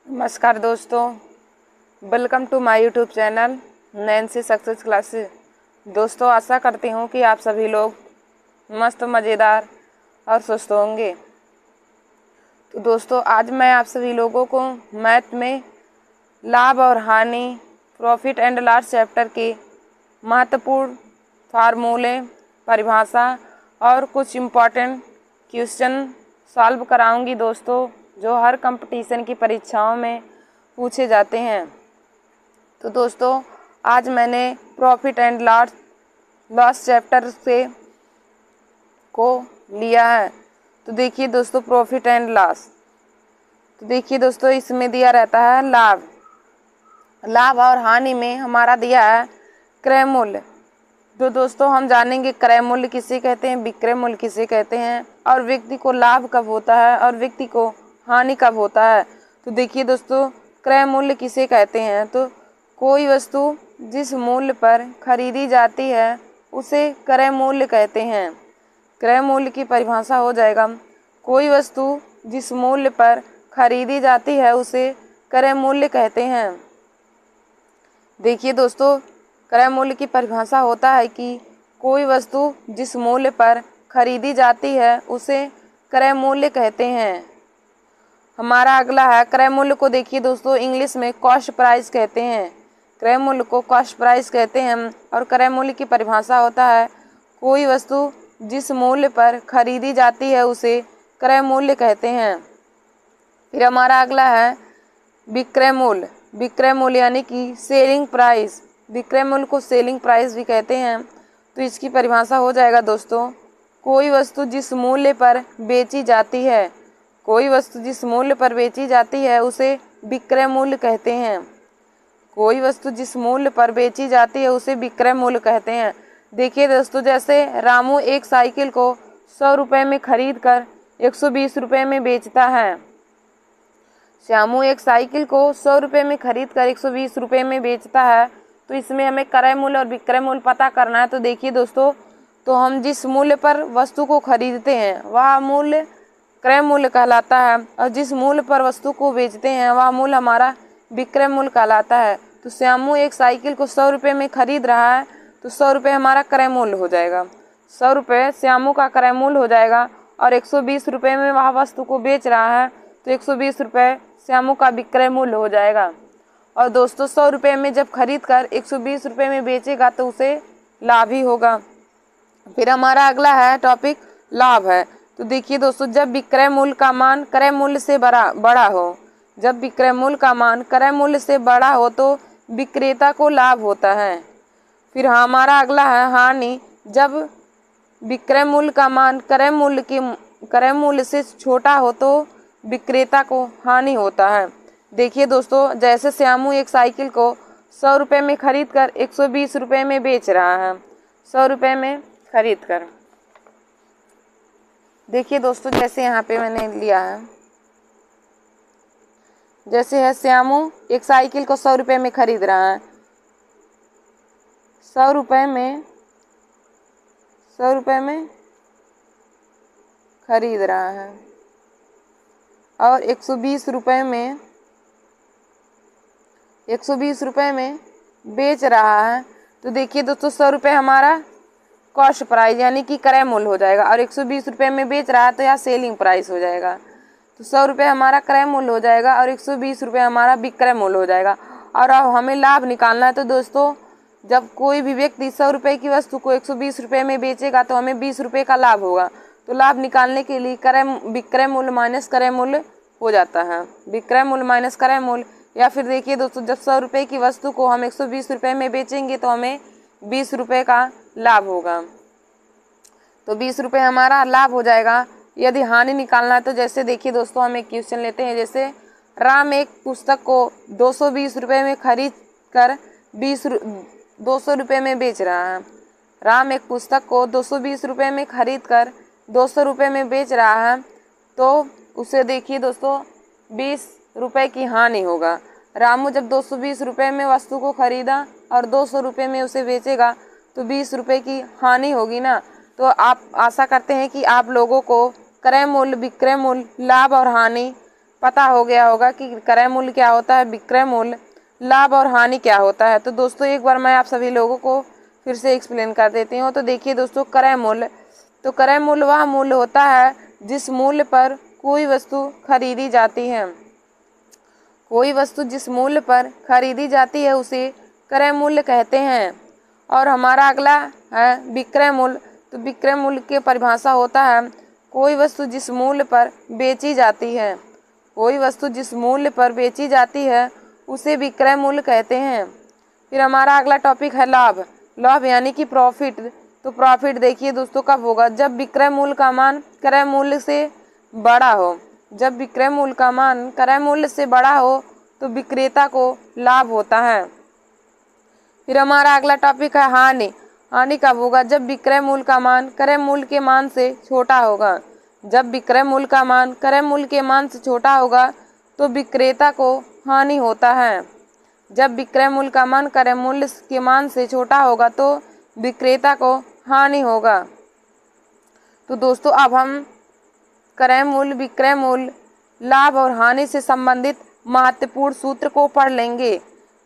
नमस्कार दोस्तों, welcome to my YouTube channel Nancy success classes. दोस्तों, आशा करती हूँ कि आप सभी लोग मस्त मज़ेदार और स्वस्थ होंगे। तो दोस्तों, आज मैं आप सभी लोगों को मैथ में लाभ और हानि, प्रॉफिट एंड लॉस चैप्टर के महत्वपूर्ण फार्मूले, परिभाषा और कुछ इम्पॉर्टेंट क्वेश्चन सॉल्व कराऊंगी दोस्तों, जो हर कंपटीशन की परीक्षाओं में पूछे जाते हैं। तो दोस्तों, आज मैंने प्रॉफिट एंड लॉस चैप्टर से को लिया है। तो देखिए दोस्तों, प्रॉफिट एंड लॉस। तो देखिए दोस्तों, इसमें दिया रहता है लाभ और हानि में हमारा दिया है क्रय मूल्य। तो दोस्तों, हम जानेंगे क्रय मूल्य किसे कहते हैं, विक्रय मूल्य किसे कहते हैं, और व्यक्ति को लाभ कब होता है और व्यक्ति को हानि कब होता है। तो देखिए दोस्तों, क्रय मूल्य किसे कहते हैं, तो कोई वस्तु जिस मूल्य पर खरीदी जाती है उसे क्रय मूल्य कहते हैं। क्रय मूल्य की परिभाषा हो जाएगा, कोई वस्तु जिस मूल्य पर खरीदी जाती है उसे क्रय मूल्य कहते हैं। देखिए दोस्तों, क्रय मूल्य की परिभाषा होता है कि कोई वस्तु जिस मूल्य पर खरीदी जाती है उसे क्रय मूल्य कहते हैं। हमारा अगला है क्रय मूल्य को। देखिए दोस्तों, इंग्लिश में कॉस्ट प्राइस कहते हैं। क्रय मूल्य को कॉस्ट प्राइस कहते हैं। और क्रय मूल्य की परिभाषा होता है, कोई वस्तु जिस मूल्य पर खरीदी जाती है उसे क्रय मूल्य कहते हैं। फिर हमारा अगला है विक्रय मूल्य। विक्रय मूल्य यानी कि सेलिंग प्राइस। विक्रय मूल्य को सेलिंग प्राइस भी कहते हैं। तो इसकी परिभाषा हो जाएगा दोस्तों, कोई वस्तु जिस मूल्य पर बेची जाती है, कोई वस्तु जिस मूल्य पर बेची जाती है उसे विक्रय मूल्य कहते हैं। कोई वस्तु जिस मूल्य पर बेची जाती है उसे विक्रय मूल्य कहते हैं। देखिए दोस्तों, जैसे रामू एक साइकिल को 100 रुपये में खरीद कर 120 रुपये में बेचता है। श्यामू एक साइकिल को 100 रुपये में खरीद कर 120 रुपये में बेचता है। तो इसमें हमें क्रय मूल्य और विक्रय मूल्य पता करना है। तो देखिए दोस्तों, तो हम जिस मूल्य पर वस्तु को खरीदते हैं वह मूल्य क्रय मूल्य कहलाता है, और जिस मूल्य पर वस्तु को बेचते हैं वह मूल्य हमारा विक्रय मूल्य कहलाता है। तो श्यामू एक साइकिल को 100 रुपये में खरीद रहा है, तो 100 रुपये हमारा क्रय मूल्य हो जाएगा। 100 रुपये श्यामू का क्रय मूल्य हो जाएगा, और 120 रुपये में वह वस्तु को बेच रहा है, तो 120 रुपये श्यामू का विक्रय मूल्य हो जाएगा। और दोस्तों, 100 रुपये में जब खरीद कर 120 रुपये में बेचेगा तो उसे लाभ ही होगा। फिर हमारा अगला है टॉपिक लाभ है। तो देखिए दोस्तों, जब विक्रय मूल्य का मान क्रय मूल्य से बड़ा हो, जब विक्रय मूल्य का मान क्रय मूल्य से बड़ा हो तो विक्रेता को लाभ होता है। फिर हमारा अगला है हानि। जब विक्रय मूल्य का मान क्रय मूल्य से छोटा हो तो विक्रेता को हानि होता है। देखिए दोस्तों, जैसे श्यामू एक साइकिल को 100 रुपये में खरीद कर 120 रुपये में बेच रहा है। 100 रुपये में खरीद कर। देखिए दोस्तों, जैसे यहाँ पे मैंने लिया है, जैसे है श्यामू एक साइकिल को 100 रुपये में खरीद रहा है। 100 रुपये में खरीद रहा है और 120 रुपये में बेच रहा है। तो देखिए दोस्तों, 100 रुपये हमारा कॉस्ट प्राइस यानी कि क्रय मूल्य हो जाएगा, और 120 रुपये में बेच रहा है तो यह सेलिंग प्राइस हो जाएगा। तो 100 रुपये हमारा क्रय मूल्य हो जाएगा और 120 रुपये हमारा विक्रय मूल्य हो जाएगा। और अब हमें लाभ निकालना है। तो दोस्तों, जब कोई भी व्यक्ति 100 रुपये की वस्तु को 120 रुपये में बेचेगा तो हमें 20 रुपये का लाभ होगा। तो लाभ निकालने के लिए विक्रय मूल्य माइनस क्रय मूल्य हो जाता है। विक्रय मूल्य माइनस क्रय मूल्य। या फिर देखिए दोस्तों, जब 100 रुपये की वस्तु को हम 120 रुपये में बेचेंगे तो हमें 20 रुपये का लाभ होगा। तो 20 रुपये हमारा लाभ हो जाएगा। यदि हानि निकालना है तो जैसे देखिए दोस्तों, हम एक क्वेश्चन लेते हैं। जैसे राम एक पुस्तक को 220 रुपये में खरीद कर 200 रुपये में बेच रहा है। राम एक पुस्तक को 220 रुपये में खरीद कर 200 रुपये में बेच रहा है, तो उसे देखिए दोस्तों 20 रुपये की हानि होगा। रामू जब 220 रुपये में वस्तु को खरीदा और 200 रुपये में उसे बेचेगा तो 20 रुपये की हानि होगी ना। तो आप आशा करते हैं कि आप लोगों को क्रय मूल्य, विक्रय मूल्य, लाभ और हानि पता हो गया होगा कि क्रय मूल्य क्या होता है, विक्रय मूल्य, लाभ और हानि क्या होता है। तो दोस्तों एक बार मैं आप सभी लोगों को फिर से एक्सप्लेन कर देती हूँ। तो देखिए दोस्तों, क्रय मूल्य, तो क्रय मूल्य वह मूल्य होता है जिस मूल्य पर कोई वस्तु खरीदी जाती है। कोई वस्तु जिस मूल्य पर खरीदी जाती है उसे क्रय मूल्य कहते हैं। और हमारा अगला है विक्रय मूल्य। तो विक्रय मूल्य की परिभाषा होता है कोई वस्तु जिस मूल्य पर बेची जाती है। कोई वस्तु जिस मूल्य पर बेची जाती है उसे विक्रय मूल्य कहते हैं। फिर हमारा अगला टॉपिक है लाभ। लाभ यानी कि प्रॉफिट। तो प्रॉफिट देखिए दोस्तों कब होगा, जब विक्रय मूल्य का मान क्रय मूल्य से बड़ा हो। जब विक्रय मूल्य का मान क्रय मूल्य से बड़ा हो तो विक्रेता को लाभ होता है। फिर हमारा अगला टॉपिक है हानि। हानि कब होगा, जब विक्रय मूल्य का मान क्रय मूल्य के मान से छोटा होगा। जब विक्रय मूल्य का मान क्रय मूल्य के मान से छोटा होगा तो विक्रेता को हानि होता है। जब विक्रय मूल्य का मान क्रय मूल्य के मान से छोटा होगा तो विक्रेता को हानि होगा। तो दोस्तों अब हम क्रय मूल्य, विक्रय मूल्य, लाभ और हानि से संबंधित महत्वपूर्ण सूत्र को पढ़ लेंगे।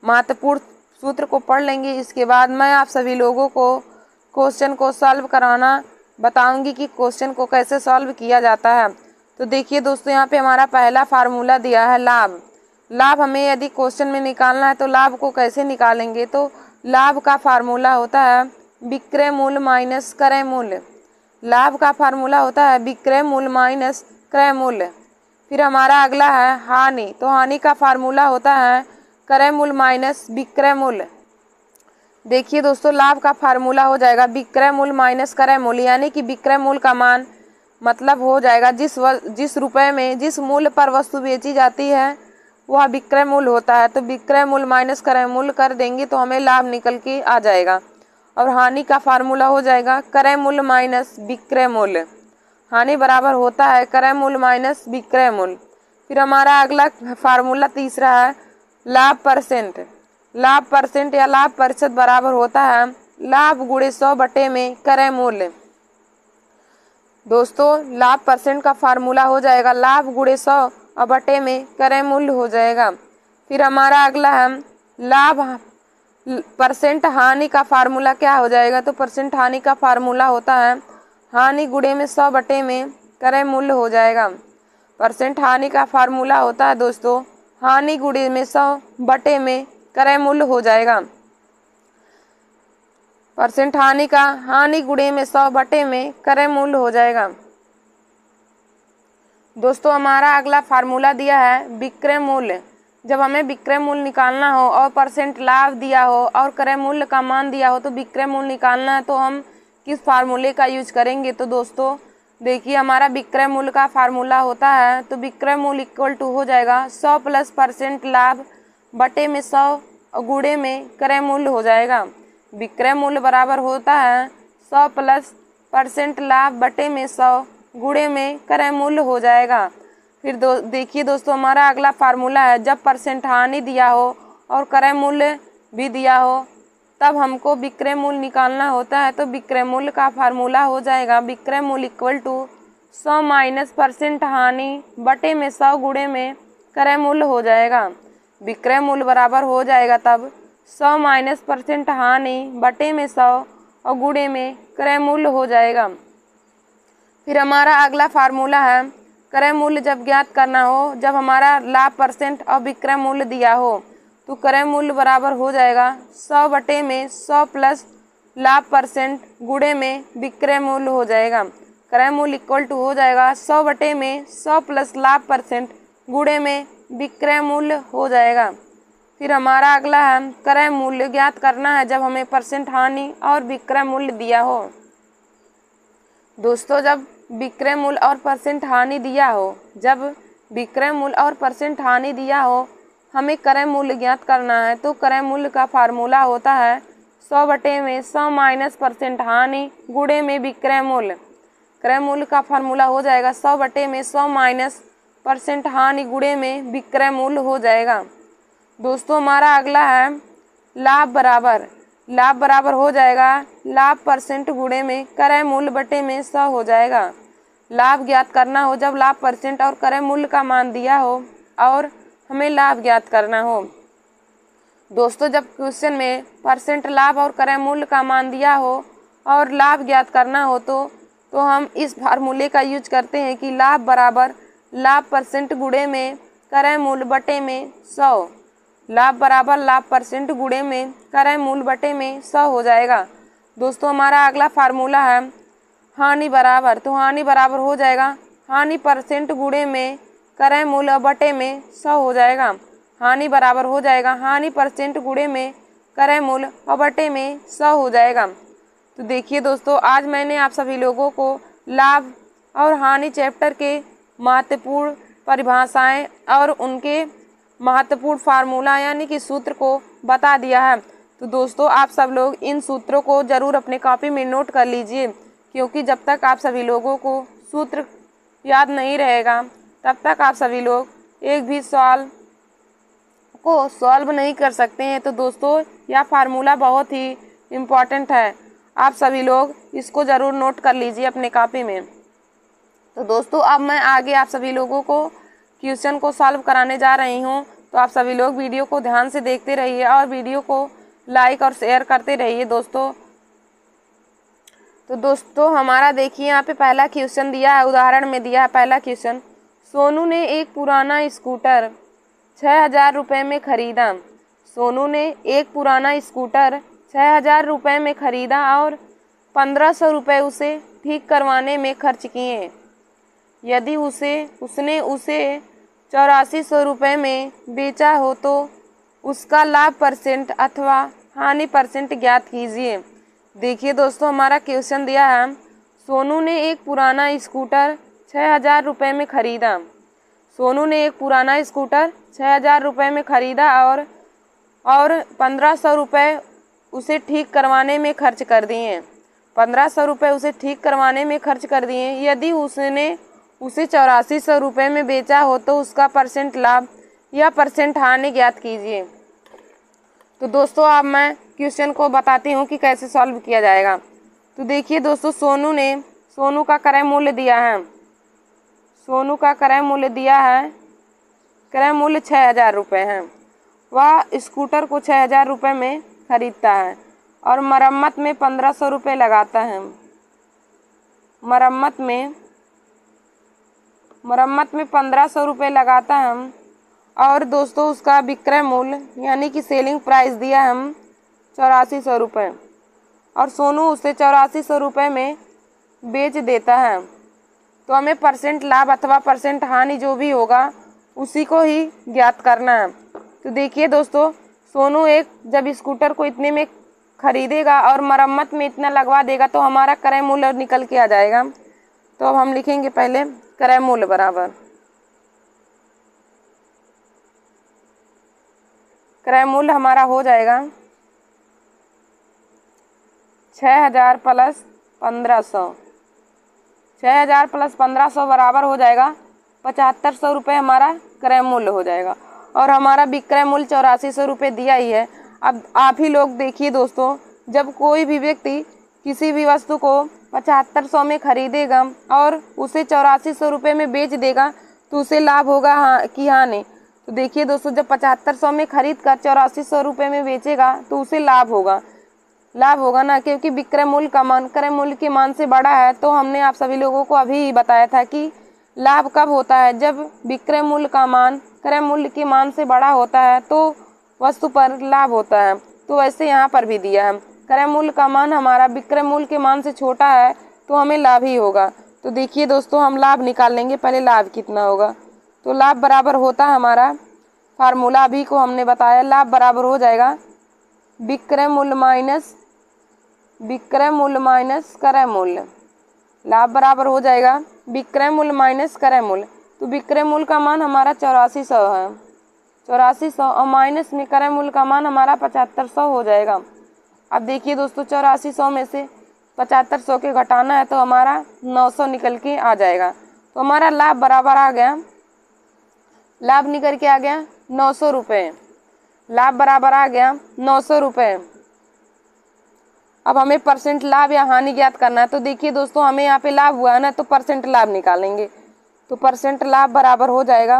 महत्वपूर्ण सूत्र को पढ़ लेंगे। इसके बाद मैं आप सभी लोगों को क्वेश्चन को सॉल्व कराना बताऊंगी कि क्वेश्चन को कैसे सॉल्व किया जाता है। तो देखिए दोस्तों, यहाँ पे हमारा पहला फार्मूला दिया है लाभ। लाभ हमें यदि क्वेश्चन में निकालना है तो लाभ को कैसे निकालेंगे, तो लाभ का फार्मूला होता है विक्रय मूल्य माइनस क्रय मूल्य। लाभ का फार्मूला होता है विक्रय मूल्य माइनस क्रय मूल्य। फिर हमारा अगला है हानि। तो हानि का फार्मूला होता है क्रय मूल्य माइनस विक्रय मूल्य। देखिए दोस्तों, लाभ का फार्मूला हो जाएगा विक्रय मूल्य माइनस क्रय मूल्य, यानी कि विक्रय मूल्य का मान मतलब हो जाएगा जिस रुपए में जिस मूल्य पर वस्तु बेची जाती है वह विक्रय मूल्य होता है। तो विक्रय मूल्य माइनस क्रय मूल्य कर देंगे तो हमें लाभ निकल के आ जाएगा। और हानि का फार्मूला हो जाएगा क्रय मूल्य माइनस विक्रय मूल्य। हानि बराबर होता है क्रय मूल्य माइनस विक्रय मूल्य। फिर हमारा अगला फार्मूला तीसरा है लाभ परसेंट। लाभ परसेंट या लाभ प्रतिशत बराबर होता है लाभ गुणे 100 बटे में क्रय मूल्य। दोस्तों लाभ परसेंट का फार्मूला हो जाएगा लाभ गुणे 100 और बटे में क्रय मूल्य हो जाएगा। फिर हमारा अगला है लाभ परसेंट। हानि का फार्मूला क्या हो जाएगा, तो परसेंट हानि का फार्मूला होता है हानि गुणे में 100 बटे में क्रय मूल्य हो जाएगा। परसेंट हानि का फार्मूला होता है दोस्तों हानि गुणे में 100 बटे में क्रय मूल्य हो जाएगा। परसेंट हानि का हानि गुणे में 100 बटे में क्रय मूल्य हो जाएगा। दोस्तों हमारा अगला फार्मूला दिया है विक्रय मूल्य। जब हमें विक्रय मूल्य निकालना हो और परसेंट लाभ दिया हो और क्रय मूल्य का मान दिया हो तो विक्रय मूल्य निकालना है तो हम किस फार्मूले का यूज करेंगे। तो दोस्तों देखिए, हमारा विक्रय मूल्य का फार्मूला होता है तो विक्रय मूल्य इक्वल टू हो जाएगा 100 प्लस परसेंट लाभ बटे में 100 और गुणे में क्रय मूल्य हो जाएगा। विक्रय मूल्य बराबर होता है 100 प्लस परसेंट लाभ बटे में 100 गुणे में क्रय मूल्य हो जाएगा। फिर देखिए दोस्तों, हमारा अगला फार्मूला है जब परसेंट हानि दिया हो और क्रय मूल्य भी दिया हो तब हमको विक्रय मूल्य निकालना होता है। तो विक्रय मूल्य का फार्मूला हो जाएगा विक्रय मूल्य इक्वल टू 100 माइनस परसेंट हानि बटे में 100 गुणे में क्रय मूल्य हो जाएगा। विक्रय मूल्य बराबर हो जाएगा तब 100 माइनस परसेंट हानि बटे में 100 और गुणे में क्रय मूल्य हो जाएगा। फिर हमारा अगला फार्मूला है क्रय मूल्य जब ज्ञात करना हो, जब हमारा लाभ परसेंट और विक्रय मूल्य दिया हो तो क्रय मूल्य बराबर हो जाएगा 100 बटे में 100 प्लस लाभ परसेंट गुणे में विक्रय मूल्य हो जाएगा। क्रय मूल्य इक्वल टू हो जाएगा 100 बटे में 100 प्लस लाभ परसेंट गुणे में विक्रय मूल्य हो जाएगा। फिर हमारा अगला है क्रय मूल्य ज्ञात करना है जब हमें परसेंट हानि और विक्रय मूल्य दिया हो। दोस्तों जब विक्रय मूल्य और परसेंट हानि दिया हो, जब विक्रय मूल्य और परसेंट हानि दिया हो हमें क्रय मूल्य ज्ञात करना है तो क्रय मूल्य का फार्मूला होता है 100 बटे में 100 माइनस परसेंट हानि गुणे में विक्रय मूल्य। क्रय मूल्य का फार्मूला हो जाएगा 100 बटे में 100 माइनस परसेंट हानि गुणे में विक्रय मूल्य हो जाएगा। दोस्तों हमारा अगला है लाभ बराबर। लाभ बराबर हो जाएगा लाभ परसेंट गुणे में क्रय मूल्य बटे में 100 हो जाएगा। लाभ ज्ञात करना हो, जब लाभ परसेंट और क्रय मूल्य का मान दिया हो और हमें लाभ ज्ञात करना हो। दोस्तों जब क्वेश्चन में परसेंट लाभ और क्रय मूल्य का मान दिया हो और लाभ ज्ञात करना हो तो हम इस फार्मूले का यूज करते हैं कि लाभ बराबर लाभ परसेंट गुणे में क्रय मूल्य बटे में 100। लाभ बराबर लाभ परसेंट गुणे में क्रय मूल्य बटे में 100 हो जाएगा। दोस्तों हमारा अगला फार्मूला है हानि बराबर, तो हानि बराबर हो जाएगा हानि परसेंट गुणे में क्रय मूल्य बटे में 100 हो जाएगा। हानि बराबर हो जाएगा हानि परसेंट गुणे में क्रय मूल्य और बटे में 100 हो जाएगा। तो देखिए दोस्तों आज मैंने आप सभी लोगों को लाभ और हानि चैप्टर के महत्वपूर्ण परिभाषाएं और उनके महत्वपूर्ण फार्मूला यानी कि सूत्र को बता दिया है। तो दोस्तों आप सब लोग इन सूत्रों को ज़रूर अपने कॉपी में नोट कर लीजिए, क्योंकि जब तक आप सभी लोगों को सूत्र याद नहीं रहेगा तब तक आप सभी लोग एक भी सवाल को सॉल्व नहीं कर सकते हैं। तो दोस्तों यह फार्मूला बहुत ही इम्पॉर्टेंट है, आप सभी लोग इसको ज़रूर नोट कर लीजिए अपने कॉपी में। तो दोस्तों अब मैं आगे आप सभी लोगों को क्वेश्चन को सॉल्व कराने जा रही हूँ, तो आप सभी लोग वीडियो को ध्यान से देखते रहिए और वीडियो को लाइक और शेयर करते रहिए दोस्तों। तो दोस्तों हमारा देखिए यहाँ पे पहला क्वेश्चन दिया है, उदाहरण में दिया है पहला क्वेश्चन। सोनू ने एक पुराना स्कूटर 6,000 रुपये में खरीदा। सोनू ने एक पुराना स्कूटर 6,000 रुपये में खरीदा और 1,500 रुपये उसे ठीक करवाने में खर्च किए। यदि उसने उसे 8400 रुपये में बेचा हो तो उसका लाभ परसेंट अथवा हानि परसेंट ज्ञात कीजिए। देखिए दोस्तों हमारा क्वेश्चन दिया है सोनू ने एक पुराना स्कूटर 6,000 रुपये में खरीदा। सोनू ने एक पुराना स्कूटर 6,000 रुपये में खरीदा और 1,500 रुपये उसे ठीक करवाने में खर्च कर दिए। 1,500 रुपये उसे ठीक करवाने में खर्च कर दिए। यदि उसने उसे 8400 रुपये में बेचा हो तो उसका परसेंट लाभ या परसेंट हानि ज्ञात कीजिए। तो दोस्तों अब मैं क्वेश्चन को बताती हूँ कि कैसे सॉल्व किया जाएगा। तो देखिए दोस्तों सोनू का क्रय मूल्य दिया है। सोनू का क्रय मूल्य दिया है, क्रय मूल्य 6,000 रुपये है। वह स्कूटर को 6,000 रुपये में खरीदता है और मरम्मत में 1,500 रुपये लगाता है। मरम्मत में 1,500 रुपये लगाता है और दोस्तों उसका विक्रय मूल्य यानी कि सेलिंग प्राइस दिया हम 8400 रुपये और सोनू उसे 8400 रुपये में बेच देता है। तो हमें परसेंट लाभ अथवा परसेंट हानि जो भी होगा उसी को ही ज्ञात करना है। तो देखिए दोस्तों सोनू जब स्कूटर को इतने में खरीदेगा और मरम्मत में इतना लगवा देगा तो हमारा क्रय मूल्य निकल के आ जाएगा। तो अब हम लिखेंगे पहले क्रय मूल्य बराबर क्रय मूल्य हमारा हो जाएगा 6,000 प्लस 1,500। 6,000 प्लस 1,500 बराबर हो जाएगा 7,500 रुपये हमारा क्रय मूल्य हो जाएगा और हमारा विक्रय मूल्य 8400 रुपये दिया ही है। अब आप ही लोग देखिए दोस्तों जब कोई भी व्यक्ति किसी भी वस्तु को 7,500 में खरीदेगा और उसे 8400 रुपये में बेच देगा तो उसे लाभ होगा कि हानि। तो देखिए दोस्तों जब 7,500 में खरीद कर 8400 रुपये में बेचेगा तो उसे लाभ होगा ना, क्योंकि विक्रय मूल्य का मान क्रय मूल्य के मान से बड़ा है। तो हमने आप सभी लोगों को अभी ही बताया था कि लाभ कब होता है, जब विक्रय मूल्य का मान क्रय मूल्य के मान से बड़ा होता है तो वस्तु पर लाभ होता है। तो वैसे यहाँ पर भी दिया है क्रय मूल्य का मान हमारा विक्रय मूल्य के मान से छोटा है तो हमें लाभ ही होगा। तो देखिए दोस्तों हम लाभ निकाल लेंगे, पहले लाभ कितना होगा। तो लाभ बराबर होता है हमारा फार्मूला अभी को हमने बताया, लाभ बराबर हो जाएगा विक्रय मूल्य माइनस क्रय मूल्य। लाभ बराबर हो जाएगा विक्रय मूल्य माइनस क्रय मूल्य। तो विक्रय मूल्य का मान हमारा 8400 है, 8400 और माइनस में क्रय मूल्य का मान हमारा 7500 हो जाएगा। अब देखिए दोस्तों 8400 में से 7500 के घटाना है तो हमारा 900 निकल के आ जाएगा। तो हमारा लाभ बराबर आ गया, लाभ निकल के आ गया 900 रुपये। लाभ बराबर आ गया 900 रुपये। अब हमें परसेंट लाभ या हानि ज्ञात करना है। तो देखिए दोस्तों, हमें यहाँ पे लाभ हुआ है ना, तो परसेंट लाभ निकालेंगे। तो परसेंट लाभ बराबर हो जाएगा,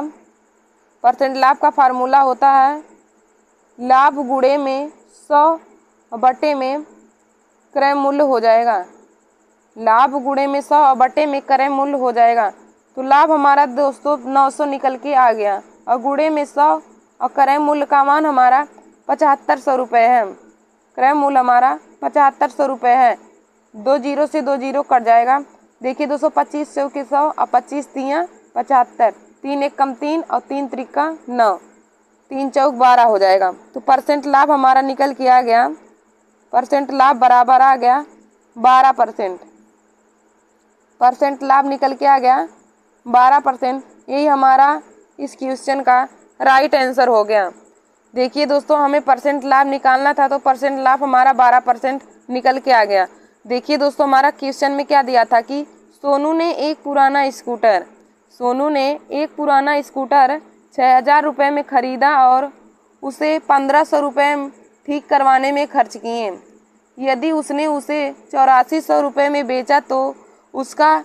परसेंट लाभ का फार्मूला होता है लाभ गुणे में 100 बटे में क्रय मूल्य हो जाएगा। लाभ गुणे में 100 बटे में क्रय मूल्य हो जाएगा। तो लाभ हमारा दोस्तों 900 निकल के आ गया, और गुणे में 100 और क्रय मूल्य का मान हमारा 7500 रुपये है। क्रय मूल्य हमारा 7500 रुपये है। 2 जीरो से 2 जीरो कट जाएगा। देखिए दोस्तों, 25 चौके 100 और 25 तियाँ 75, 3 एक कम 3 और 3 त्रिका 9, 3 चौक 12 हो जाएगा। तो परसेंट लाभ हमारा निकल के आ गया, परसेंट लाभ बराबर आ गया 12%। परसेंट लाभ निकल के आ गया 12%। यही हमारा इस क्वेश्चन का राइट आंसर हो गया। देखिए दोस्तों, हमें परसेंट लाभ निकालना था, तो परसेंट लाभ हमारा 12% निकल के आ गया। देखिए दोस्तों, हमारा क्वेश्चन में क्या दिया था कि सोनू ने एक पुराना स्कूटर 6000 रुपये में खरीदा और उसे 1500 रुपये ठीक करवाने में खर्च किए। यदि उसने उसे 8400 रुपये में बेचा तो उसका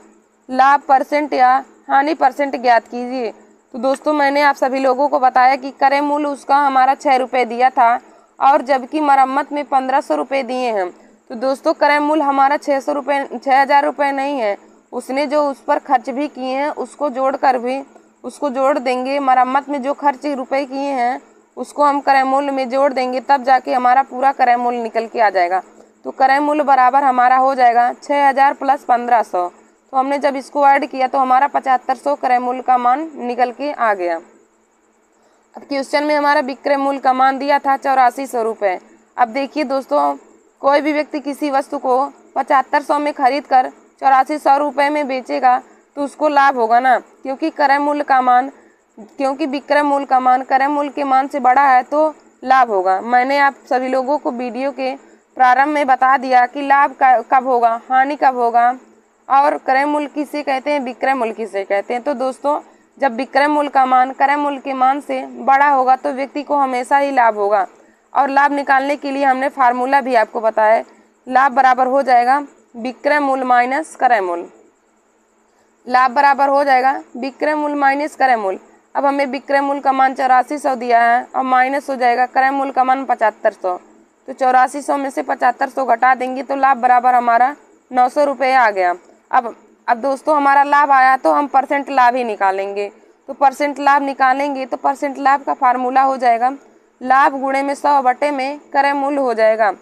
लाभ परसेंट या हानि परसेंट ज्ञात कीजिए। तो दोस्तों, मैंने आप सभी लोगों को बताया कि क्रय मूल्य उसका हमारा 6 रुपये दिया था, और जबकि मरम्मत में 1500 रुपये दिए हैं। तो दोस्तों, क्रय मूल्य हमारा 6000 रुपये नहीं है। उसने जो उस पर खर्च भी किए हैं उसको जोड़ देंगे। मरम्मत में जो खर्च रुपए किए हैं उसको हम क्रय मूल्य में जोड़ देंगे, तब जाके हमारा पूरा क्रय मूल्य निकल के आ जाएगा। तो क्रय मूल्य बराबर हमारा हो जाएगा 6000 प्लस 1500। तो हमने जब इसको ऐड किया तो हमारा 7500 क्रय मूल्य का मान निकल के आ गया। अब क्वेश्चन में हमारा विक्रय मूल्य का मान दिया था 8400 रुपये। अब देखिए दोस्तों, कोई भी व्यक्ति किसी वस्तु को 7500 में खरीद कर 8400 रुपये में बेचेगा तो उसको लाभ होगा ना, क्योंकि विक्रय मूल्य का मान क्रय मूल्य के मान से बड़ा है तो लाभ होगा। मैंने आप सभी लोगों को वीडियो के प्रारंभ में बता दिया कि लाभ कब होगा, हानि कब होगा, और क्रय मूल्य किसे कहते हैं, विक्रय मूल्य किसे कहते हैं। तो दोस्तों, जब विक्रय मूल्य का मान क्रय मूल्य के मान से बड़ा होगा तो व्यक्ति को हमेशा ही लाभ होगा। और लाभ निकालने के लिए हमने फार्मूला भी आपको बताया, लाभ बराबर हो जाएगा विक्रय मूल्य माइनस क्रय मूल्य। लाभ बराबर हो जाएगा विक्रय मूल्य माइनस क्रय मूल्य। अब हमें विक्रय मूल्य का मान 8400 दिया है और माइनस हो जाएगा क्रय मूल्य का मान 7500। तो 8400 में से 7500 घटा देंगे तो लाभ बराबर हमारा 900 रुपये आ गया। अब दोस्तों, हमारा लाभ आया तो हम परसेंट लाभ ही निकालेंगे। तो परसेंट लाभ निकालेंगे तो परसेंट लाभ का फार्मूला हो जाएगा लाभ गुणे में 100 बटे में क्रय मूल्य हो जाएगा।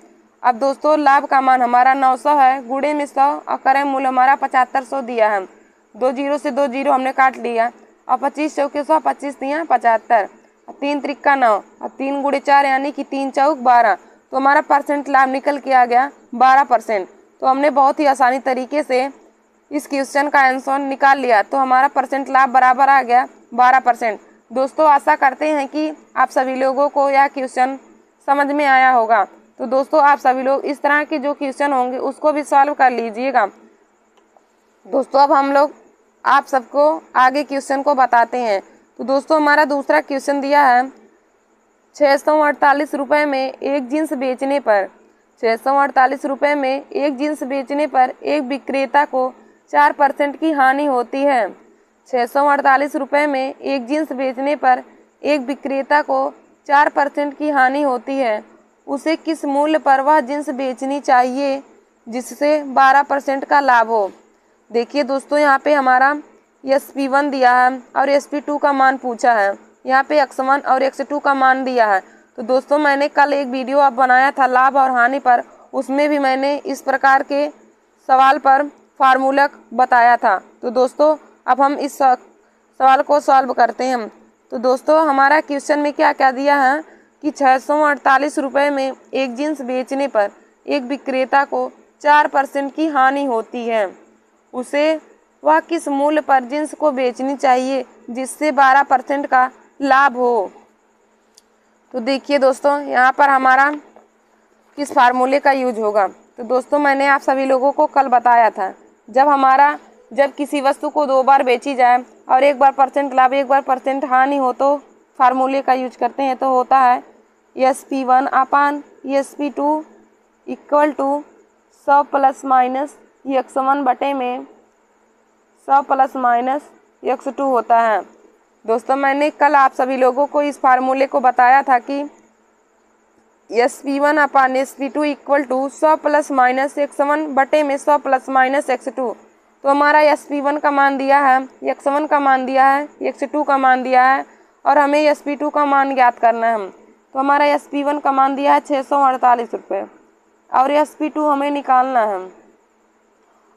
अब दोस्तों, लाभ का मान हमारा 900 है, गुणे में 100 और क्रय मूल्य हमारा 7500 दिया है। 2 जीरो से 2 जीरो हमने काट लिया, और 25 चौके 100, 25 तियाँ 75, 3 त्रिका 9 और 3 गुणे 4 यानी कि 3 चौक 12। तो हमारा परसेंट लाभ निकल के आ गया 12%। तो हमने बहुत ही आसानी तरीके से इस क्वेश्चन का आंसर निकाल लिया। तो हमारा परसेंट लाभ बराबर आ गया 12%। दोस्तों, आशा करते हैं कि आप सभी लोगों को यह क्वेश्चन समझ में आया होगा। तो दोस्तों, आप सभी लोग इस तरह के जो क्वेश्चन होंगे उसको भी सॉल्व कर लीजिएगा। दोस्तों, अब हम लोग आप सबको आगे क्वेश्चन को बताते हैं। तो दोस्तों, हमारा दूसरा क्वेश्चन दिया है 648 रुपये में एक जींस बेचने पर 648 रुपये में एक जींस बेचने पर एक विक्रेता को 4% की हानि होती है। 648 रुपये में एक जींस बेचने पर एक विक्रेता को 4% की हानि होती है। उसे किस मूल्य पर वह जींस बेचनी चाहिए जिससे 12% का लाभ हो। देखिए दोस्तों, यहाँ पे हमारा SP1 दिया है और SP2 का मान पूछा है। यहाँ पे X1 और X2 का मान दिया है। तो दोस्तों, मैंने कल एक वीडियो अब बनाया था लाभ और हानि पर, उसमें भी मैंने इस प्रकार के सवाल पर फार्मूला बताया था। तो दोस्तों, अब हम इस सवाल को सॉल्व करते हैं। तो दोस्तों, हमारा क्वेश्चन में क्या क्या दिया है कि 648 रुपये में एक जींस बेचने पर एक विक्रेता को 4% की हानि होती है। उसे वह किस मूल्य पर जींस को बेचनी चाहिए जिससे 12% का लाभ हो। तो देखिए दोस्तों, यहाँ पर हमारा किस फार्मूले का यूज होगा। तो दोस्तों, मैंने आप सभी लोगों को कल बताया था, जब किसी वस्तु को 2 बार बेची जाए और एक बार परसेंट लाभ एक बार परसेंट हानि हो तो फार्मूले का यूज करते हैं। तो होता है SP1 upon SP2 equal to 100 plus minus x1 बटे में 100 प्लस माइनस x2 होता है। दोस्तों मैंने कल आप सभी लोगों को इस फार्मूले को बताया था कि SP1 upon SP2 equal to 100 plus minus x1 बटे में 100 प्लस माइनस x2। तो हमारा SP1 का मान दिया है, x1 का मान दिया है, x2 का मान दिया है और हमें SP2 का मान ज्ञात करना है। तो हमारा SP1 का मान दिया है 648 रुपये और SP2 हमें निकालना है।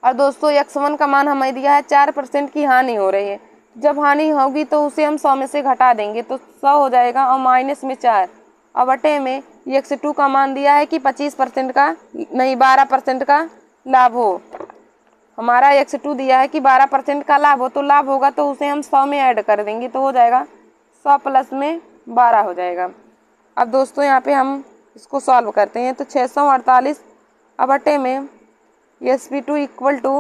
और दोस्तों x1 का मान हमें दिया है 4% की हानि हो रही है। जब हानि होगी तो उसे हम 100 में से घटा देंगे तो 100 हो जाएगा और माइनस में 4 और बटे में x2 का मान दिया है कि 25% का नहीं 12% का लाभ हो। हमारा x2 दिया है कि 12% का लाभ हो, तो लाभ होगा तो उसे हम 100 में ऐड कर देंगे तो हो जाएगा 100 प्लस में 12 हो जाएगा। अब दोस्तों यहाँ पे हम इसको सॉल्व करते हैं तो 648 और बटे में SP2 इक्वल टू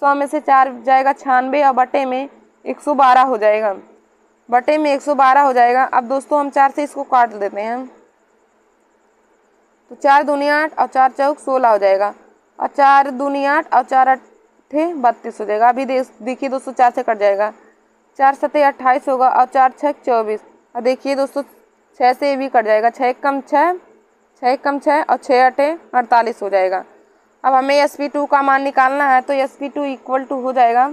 100 में से 4 जाएगा 96 और बटे में 112 हो जाएगा, बटे में 112 हो जाएगा। अब दोस्तों हम 4 से इसको काट देते हैं तो 4 दूनी 8 और 4 चौक 16 हो जाएगा और 4 दूनी 8 और 4 अट्ठे 32 हो जाएगा। अभी देखिए दोस्तों 4 से कट जाएगा, 4 सत्ते 28 होगा और 4 छः 24 और देखिए दोस्तों 6 से भी कट जाएगा, 6 कम 6, 6 कम 6 और 6 अट्ठे 48 हो जाएगा। अब हमें SP2 का मान निकालना है तो SP2 इक्वल टू हो जाएगा,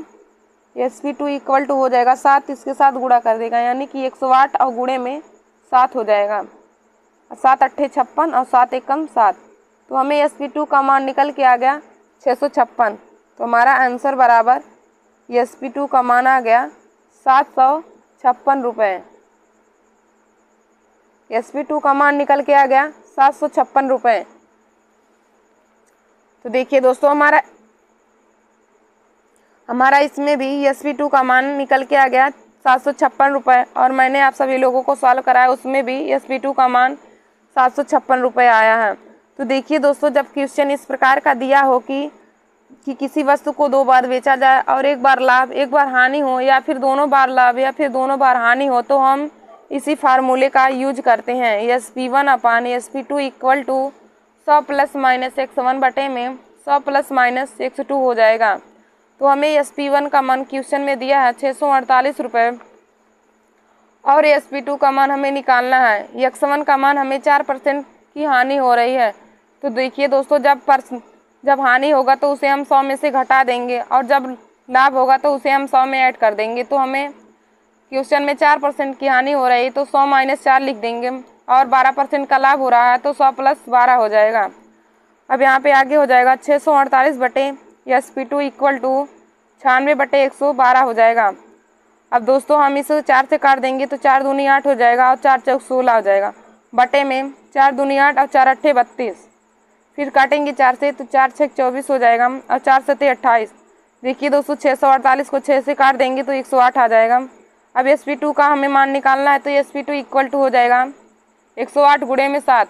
SP2 इक्वल टू हो जाएगा 7 इसके साथ गुणा कर देगा यानी कि 108 और गुणे में 7 हो जाएगा, 7 अट्ठे 56 और 7 एकम 7। तो हमें SP2 का मान निकल के आ गया 656। तो हमारा आंसर बराबर SP2 का मान आ गया 756 रुपये। SP2 का मान निकल के आ गया 756 रुपये। तो देखिए दोस्तों हमारा इसमें भी SP2 का मान निकल के आ गया 756 रुपये और मैंने आप सभी लोगों को सॉल्व कराया उसमें भी SP2 का मान 756 रुपये आया है। तो देखिए दोस्तों जब क्वेश्चन इस प्रकार का दिया हो कि किसी वस्तु को 2 बार बेचा जाए और एक बार लाभ एक बार हानि हो या फिर दोनों बार लाभ या फिर दोनों बार हानि हो तो हम इसी फार्मूले का यूज करते हैं। SP1 upon SP2 equal to 100 plus minus x1 बटे में 100 प्लस माइनस x2 हो जाएगा। तो हमें SP1 का मान क्वेश्चन में दिया है 648 रुपये और SP2 का मान हमें निकालना है। x1 का मान हमें 4% की हानि हो रही है। तो देखिए दोस्तों जब हानि होगा तो उसे हम 100 में से घटा देंगे और जब लाभ होगा तो उसे हम 100 में ऐड कर देंगे। तो हमें क्वेश्चन में 4% की हानि हो रही है तो 100 माइनस 4 लिख देंगे और 12% का लाभ हो रहा है तो 100 प्लस 12 हो जाएगा। अब यहाँ पे आगे हो जाएगा 648 बटे SP2 इक्वल टू 96 बटे 112 हो जाएगा। अब दोस्तों हम इसे 4 से काट देंगे तो 4 दूनी 8 हो जाएगा और 4 चौक 16 हो जाएगा, बटे में 4 दूनी 8 और 4 अट्ठे 32। फिर काटेंगे 4 से तो 4 छः 24 हो जाएगा और 4 सत्ते 28। देखिए दोस्तों 648 को 6 से काट देंगे तो 108 आ जाएगा। अब SP2 का हमें मान निकालना है तो SP2 इक्वल टू हो जाएगा 108 गुणे में 7।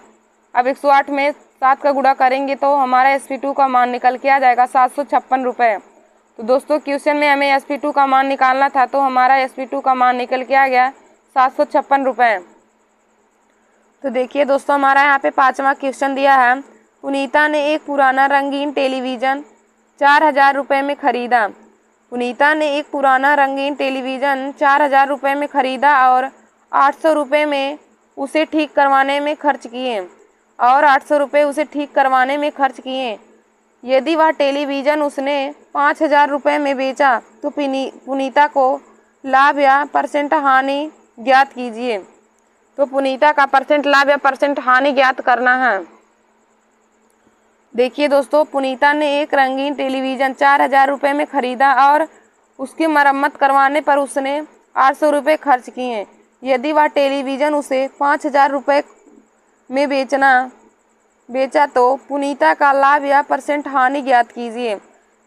अब 108 में 7 का गुणा करेंगे तो हमारा SP2 का मान निकल के आ जाएगा 756 रुपये। तो दोस्तों क्वेश्चन में हमें SP2 का मान निकालना था तो हमारा SP2 का मान निकल के आ गया 756 रुपये। तो देखिए दोस्तों हमारा यहाँ पे 5वां क्वेश्चन दिया है। पुनीता ने एक पुराना रंगीन टेलीविज़न 4000 रुपये में ख़रीदा। पुनीता ने एक पुराना रंगीन टेलीविज़न 4000 रुपये में ख़रीदा और 800 रुपये में उसे ठीक करवाने में खर्च किए और 800 रुपये उसे ठीक करवाने में खर्च किए। यदि वह टेलीविज़न उसने 5000 रुपये में बेचा तो पुनीता को लाभ या परसेंट हानि ज्ञात कीजिए। तो पुनीता का परसेंट लाभ या परसेंट हानि ज्ञात करना है। देखिए दोस्तों पुनीता ने एक रंगीन टेलीविज़न 4000 रुपये में ख़रीदा और उसकी मरम्मत करवाने पर उसने 800 रुपये खर्च किए। यदि वह टेलीविज़न उसे 5000 रुपये में बेचा तो पुनीता का लाभ या परसेंट हानि ज्ञात कीजिए।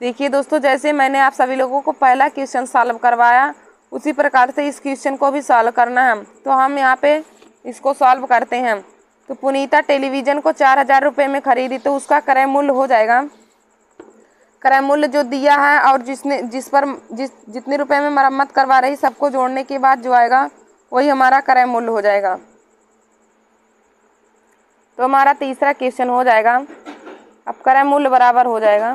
देखिए दोस्तों जैसे मैंने आप सभी लोगों को पहला क्वेश्चन सॉल्व करवाया उसी प्रकार से इस क्वेश्चन को भी सॉल्व करना है। तो हम यहाँ पे इसको सॉल्व करते हैं। तो पुनीता टेलीविज़न को 4000 रुपये में खरीदी तो उसका क्रय मूल्य हो जाएगा, क्रय मूल्य जो दिया है और जितने रुपए में मरम्मत करवा रही सबको जोड़ने के बाद जो आएगा वही हमारा क्रय मूल्य हो जाएगा। तो हमारा तीसरा क्वेश्चन हो जाएगा अब क्रय मूल्य बराबर हो जाएगा,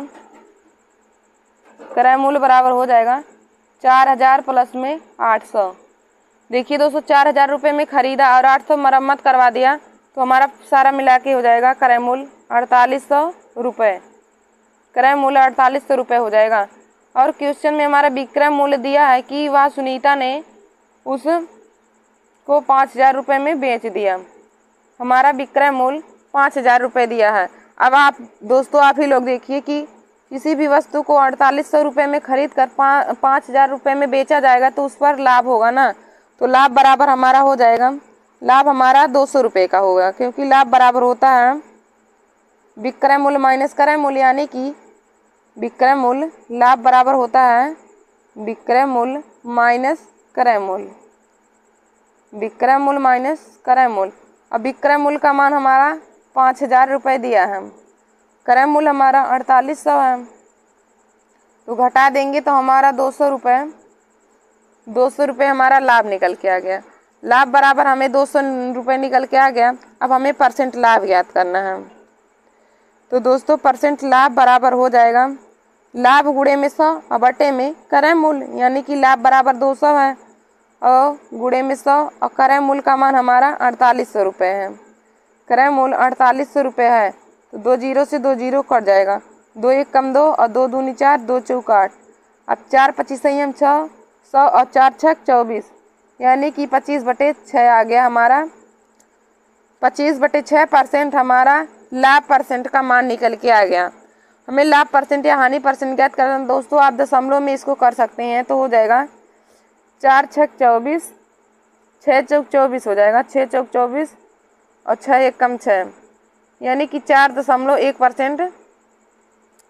क्रय मूल्य बराबर हो जाएगा 4000 प्लस में 800। देखिए दोस्तों 4000 रुपये में खरीदा और 800 मरम्मत करवा दिया, तो हमारा सारा मिला के हो जाएगा क्रय मूल्य 4800 रुपये। क्रय मूल्य 4800 रुपये हो जाएगा। और क्वेश्चन में हमारा विक्रय मूल्य दिया है कि वह सुनीता ने उसको 5000 रुपये में बेच दिया। हमारा विक्रय मूल्य 5000 रुपये दिया है। अब आप दोस्तों आप ही लोग देखिए कि किसी भी वस्तु को 4800 रुपये में खरीद कर 5000 रुपये में बेचा जाएगा तो उस पर लाभ होगा ना। तो लाभ बराबर हमारा हो जाएगा, लाभ हमारा 200 रुपये का होगा, क्योंकि लाभ बराबर होता है विक्रय मूल्य माइनस क्रय मूल्य, यानी कि विक्रय मूल्य लाभ बराबर होता है विक्रय मूल्य माइनस क्रय मूल्य, विक्रय मूल्य माइनस क्रय मूल्य। अब विक्रय मूल्य का मान हमारा 5000 रुपये दिया है, क्रय मूल्य हमारा 4800 है, तो घटा देंगे तो हमारा 200 रुपये, 200 रुपये हमारा लाभ निकल के आ गया। लाभ बराबर हमें 200 रुपये निकल के आ गया। अब हमें परसेंट लाभ ज्ञात करना है। तो दोस्तों परसेंट लाभ बराबर हो जाएगा लाभ गुणे में 100 और बटे में क्रय मूल्य, यानी कि लाभ बराबर 200 है और गुणे में 100 और क्रय मूल्य का मान हमारा 4800 रुपये है। क्रय मूल्य 4800 रुपये है, तो 2 जीरो से 2 जीरो कट जाएगा, 2 1 कम 2 और 2 दूनी 4, 2 चौक 8। अब 4 25 संयम 6, 100 और 4 छक 24, यानी कि 25/6 आ गया हमारा। 25/6% हमारा लाभ परसेंट का मान निकल के आ गया। हमें लाभ परसेंट या हानि परसेंट ज्ञात करना है दोस्तों, आप दशमलव में इसको कर सकते हैं, तो हो जाएगा 4 छक 24, 6 चौक 24 हो जाएगा, 6 चौक 24 और 6 1 कम 6, यानी कि 4.1%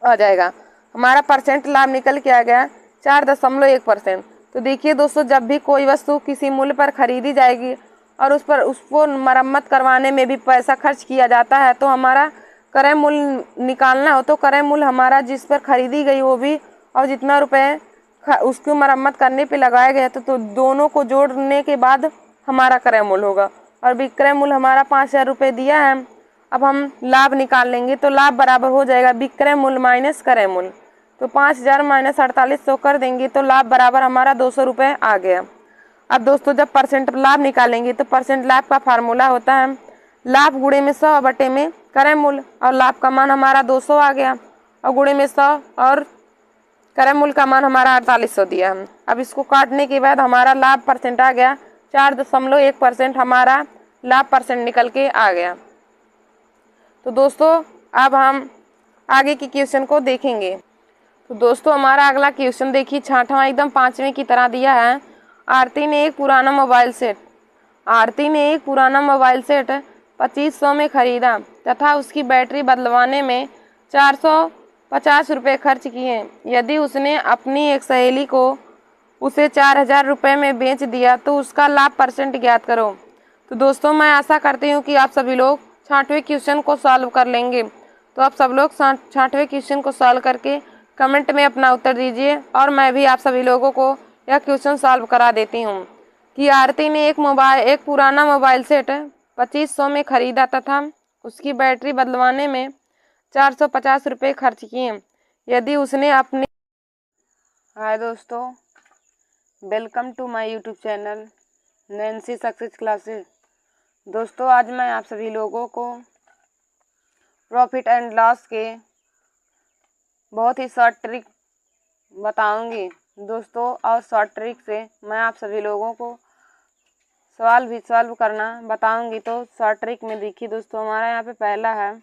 आ जाएगा। हमारा परसेंट लाभ निकल के आ गया 4.1%। तो देखिए दोस्तों जब भी कोई वस्तु किसी मूल्य पर खरीदी जाएगी और उसको मरम्मत करवाने में भी पैसा खर्च किया जाता है, तो हमारा क्रय मूल्य निकालना हो तो क्रय मूल्य हमारा जिस पर खरीदी गई वो भी और जितना रुपए उसकी मरम्मत करने पे लगाए गए तो दोनों को जोड़ने के बाद हमारा क्रय मूल्य होगा। और विक्रय मूल्य हमारा 5000 रुपये दिया है। अब हम लाभ निकाल लेंगे तो लाभ बराबर हो जाएगा विक्रय मूल्य माइनस क्रय मूल्य। तो 5000 माइनस 4800 कर देंगे तो लाभ बराबर हमारा 200 रुपये आ गया। अब दोस्तों जब परसेंट लाभ निकालेंगे तो परसेंट लाभ का फार्मूला होता है लाभ गुणे में 100 बटे में क्रय मूल्य, और लाभ का मान हमारा 200 आ गया और गुणे में 100 और क्रय मूल्य का मान हमारा 4800 दिया है। अब इसको काटने के बाद हमारा लाभ परसेंट आ गया 4.1%, हमारा लाभ परसेंट निकल के आ गया। तो दोस्तों अब हम आगे की क्वेश्चन को देखेंगे। तो दोस्तों हमारा अगला क्वेश्चन देखिए 6वां एकदम 5वें की तरह दिया है। आरती ने एक पुराना मोबाइल सेट 2500 में खरीदा तथा उसकी बैटरी बदलवाने में 450 रुपये खर्च किए। यदि उसने अपनी एक सहेली को उसे 4000 रुपये में बेच दिया तो उसका लाभ परसेंट ज्ञात करो। तो दोस्तों मैं आशा करती हूँ कि आप सभी लोग 6वें क्वेश्चन को सॉल्व कर लेंगे। तो आप सब लोग 6वें क्वेश्चन को सॉल्व करके कमेंट में अपना उत्तर दीजिए और मैं भी आप सभी लोगों को यह क्वेश्चन सॉल्व करा देती हूँ कि आरती ने एक पुराना मोबाइल सेट 2500 में खरीदा तथा उसकी बैटरी बदलवाने में 450 रुपये खर्च किए। यदि उसने अपनी हाय दोस्तों, welcome to my YouTube channel Nancy success classes. दोस्तों आज मैं आप सभी लोगों को प्रॉफिट एंड लॉस के बहुत ही शॉर्ट ट्रिक बताऊंगी दोस्तों, और शॉर्ट ट्रिक से मैं आप सभी लोगों को सवाल भी सॉल्व करना बताऊंगी। तो शॉर्ट ट्रिक में देखिए दोस्तों हमारा यहाँ पे पहला है,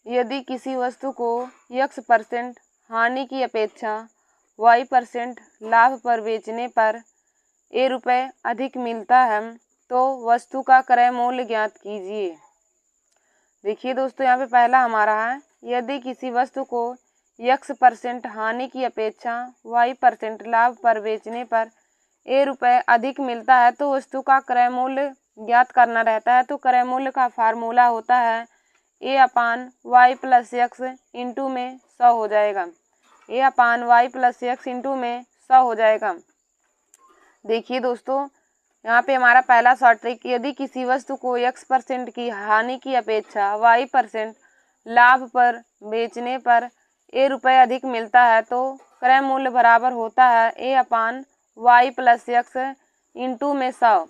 यदि किसी वस्तु को x% हानि की अपेक्षा y% लाभ पर बेचने पर a रुपये अधिक मिलता है तो वस्तु का क्रय मूल्य ज्ञात कीजिए। देखिए दोस्तों यहाँ पे पहला हमारा है, यदि किसी वस्तु को x% हानि की अपेक्षा y% लाभ पर बेचने पर a रुपये अधिक मिलता है तो वस्तु का क्रय मूल्य ज्ञात करना रहता है। तो क्रय मूल्य का फार्मूला होता है a/y + x इंटू में 100 हो जाएगा, a/y + x इंटू में 100 हो जाएगा। देखिए दोस्तों यहाँ पे हमारा पहला शॉर्ट ट्रिक, यदि किसी वस्तु को x% की हानि की अपेक्षा y% लाभ पर बेचने पर ए रुपये अधिक मिलता है तो क्रय मूल्य बराबर होता है ए upon y plus x into में 100।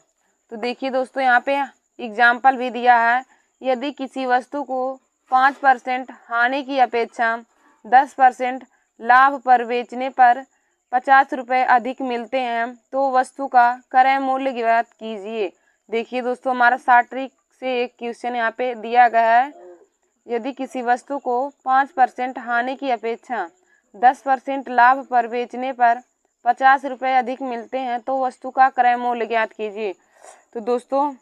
तो देखिए दोस्तों यहाँ पे एग्जाम्पल भी दिया है, यदि किसी वस्तु को 5% हानि की अपेक्षा 10% लाभ पर बेचने पर 50 रुपये अधिक मिलते हैं तो वस्तु का क्रय मूल्य ज्ञात कीजिए। देखिए दोस्तों हमारा शॉर्ट ट्रिक से एक क्वेश्चन यहाँ पे दिया गया है, यदि किसी वस्तु को 5% हानि की अपेक्षा 10% लाभ पर बेचने पर 50 रुपये अधिक मिलते हैं तो वस्तु का क्रय मूल्य ज्ञात कीजिए। तो दोस्तों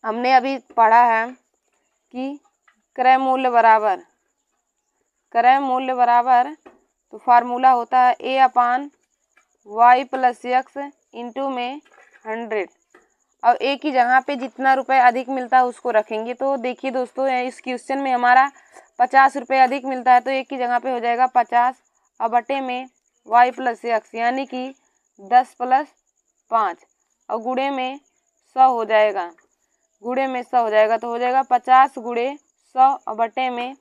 हमने अभी पढ़ा है कि क्रय मूल्य बराबर तो फार्मूला होता है ए upon y plus x into में 100 और ए की जगह पे जितना रुपए अधिक मिलता है उसको रखेंगे। तो देखिए दोस्तों इस क्वेश्चन में हमारा 50 रुपये अधिक मिलता है तो ए की जगह पे हो जाएगा 50 और बटे में वाई प्लस एक्स यानी कि 10 + 5 और गुणे में 100 हो जाएगा, तो हो जाएगा 50 × 100 और बटे में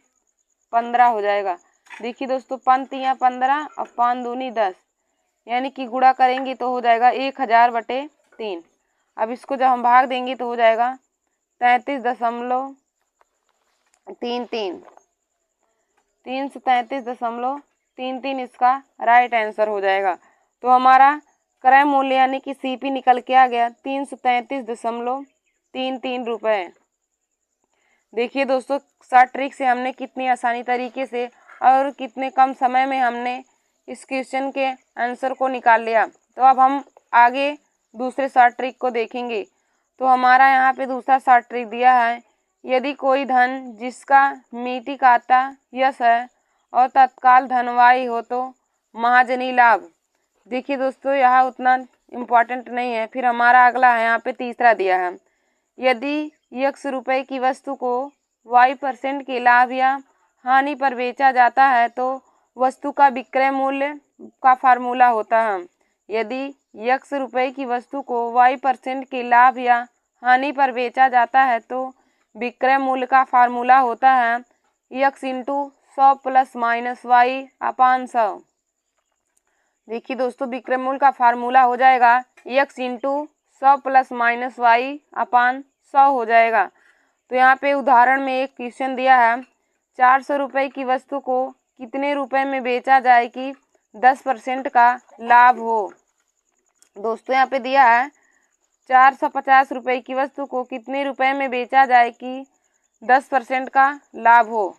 15 हो जाएगा। देखिए दोस्तों 5 × 15 और 5 दूनी 10 यानी कि गुणा करेंगे तो हो जाएगा 1000/3। अब इसको जब हम भाग देंगे तो हो जाएगा 33.33 333.33 इसका राइट आंसर हो जाएगा। तो हमारा क्रय मूल्य यानी कि सीपी निकल के आ गया 333.33 रुपये। देखिए दोस्तों शॉर्ट ट्रिक से हमने कितनी आसानी तरीके से और कितने कम समय में हमने इस क्वेश्चन के आंसर को निकाल लिया। तो अब हम आगे दूसरे शॉर्ट ट्रिक को देखेंगे। तो हमारा यहाँ पे दूसरा शॉर्ट ट्रिक दिया है, यदि कोई धन जिसका मीति खाता यश है और तत्काल धनवाही हो तो महाजनी लाभ। देखिए दोस्तों यहाँ उतना इम्पोर्टेंट नहीं है। फिर हमारा अगला है यहाँ पे तीसरा दिया है, यदि x रुपये की वस्तु को y% के लाभ या हानि पर बेचा जाता है तो वस्तु का विक्रय मूल्य का फार्मूला होता है। यदि x रुपये की वस्तु को y% के लाभ या हानि पर बेचा जाता है तो विक्रय मूल्य का फार्मूला होता है x × 100 ± y/100। देखिए दोस्तों विक्रय मूल्य का फार्मूला हो जाएगा x × 100 ± y/100 हो जाएगा। तो यहाँ पे उदाहरण में एक क्वेश्चन दिया है, 400 रुपये की वस्तु को कितने रुपए में बेचा जाए कि 10% का लाभ हो। दोस्तों यहाँ पे दिया है 450 रुपये की वस्तु को कितने रुपए में बेचा जाए कि 10% का लाभ हो।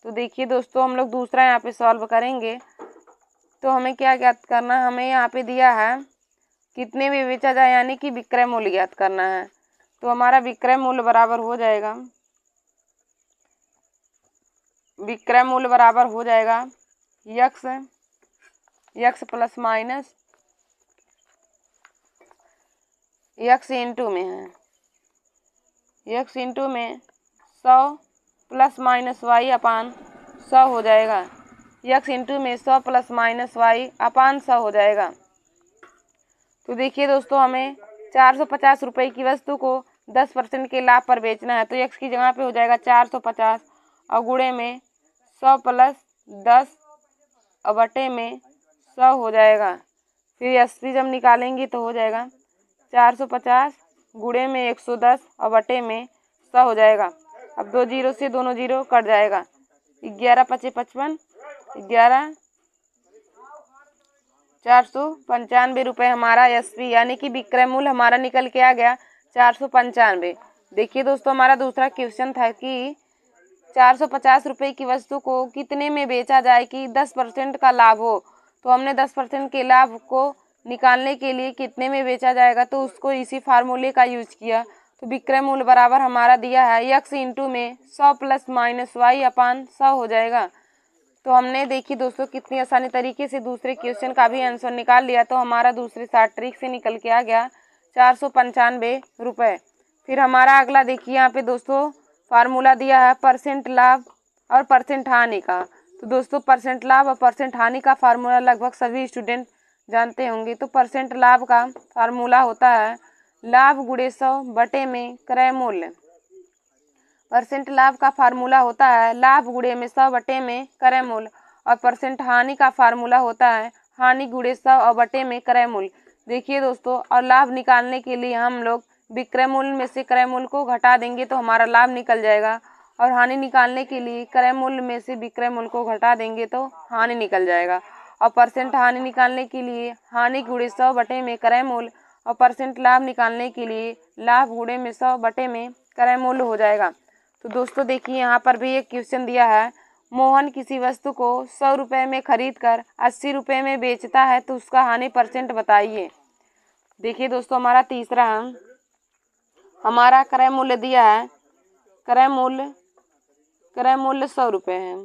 तो देखिए दोस्तों हम लोग दूसरा यहाँ पे सॉल्व करेंगे। तो हमें क्या ज्ञात करना है, हमें यहाँ पे दिया है कितने में बेचा जाए यानी कि विक्रय मूल्य ज्ञात करना है। तो हमारा विक्रय मूल्य बराबर हो जाएगा x ± x इंटू में है x इंटू में 100 ± y/100 हो जाएगा। x इंटू में 100 ± y/100 हो जाएगा। तो देखिए दोस्तों हमें 450 रुपये की वस्तु को 10% के लाभ पर बेचना है तो x की जगह पे हो जाएगा 450 और गुणे में 100 + 10 और बटे में 100 हो जाएगा। फिर 80 जब निकालेंगे तो हो जाएगा 450 गुणे में 110 और बटे में 100 हो जाएगा। अब 2 जीरो से दोनों जीरो कट जाएगा, 11 × 5 = 55, 495 रुपये हमारा एसपी यानी कि विक्रय मूल्य हमारा निकल के आ गया 495। देखिए दोस्तों हमारा दूसरा क्वेश्चन था कि 450 रुपये की वस्तु को कितने में बेचा जाए कि 10% का लाभ हो। तो हमने 10% के लाभ को निकालने के लिए कितने में बेचा जाएगा तो उसको इसी फार्मूले का यूज किया। तो विक्रय मूल्य बराबर हमारा दिया है x इंटू में 100 ± y/100 हो जाएगा। तो हमने देखी दोस्तों कितनी आसानी तरीके से दूसरे क्वेश्चन का भी आंसर निकाल लिया। तो हमारा दूसरे शॉर्ट ट्रिक से निकल के आ गया 495 रुपये। फिर हमारा अगला देखिए यहाँ पे दोस्तों फार्मूला दिया है परसेंट लाभ और परसेंट हानि का। तो दोस्तों परसेंट लाभ और परसेंट हानि का फार्मूला लगभग सभी स्टूडेंट जानते होंगे। तो परसेंट लाभ का फार्मूला होता है लाभ × 100 बटे में क्रय मूल्य। परसेंट लाभ का फार्मूला होता है लाभ गुणे में 100 बटे में क्रय मूल्य, और परसेंट हानि का फार्मूला होता है हानि गुणे 100 और बटे में क्रय मूल्य। देखिए दोस्तों, और लाभ निकालने के लिए हम लोग विक्रय मूल्य में से क्रय मूल्य को घटा देंगे तो हमारा लाभ निकल जाएगा, और हानि निकालने के लिए क्रय मूल्य में से विक्रय मूल्य को घटा देंगे तो हानि निकल जाएगा। और परसेंट हानि निकालने के लिए हानि गुणे 100 बटे में क्रय मूल्य, और परसेंट लाभ निकालने के लिए लाभ गुणे में 100 बटे में क्रय मूल्य हो जाएगा। तो दोस्तों देखिए, यहाँ पर भी एक क्वेश्चन दिया है, मोहन किसी वस्तु को 100 रुपये में खरीद कर 80 रुपये में बेचता है तो उसका हानि परसेंट बताइए। देखिए दोस्तों, हमारा तीसरा है, हमारा क्रय मूल्य दिया है, क्रय मूल्य 100 रुपये है,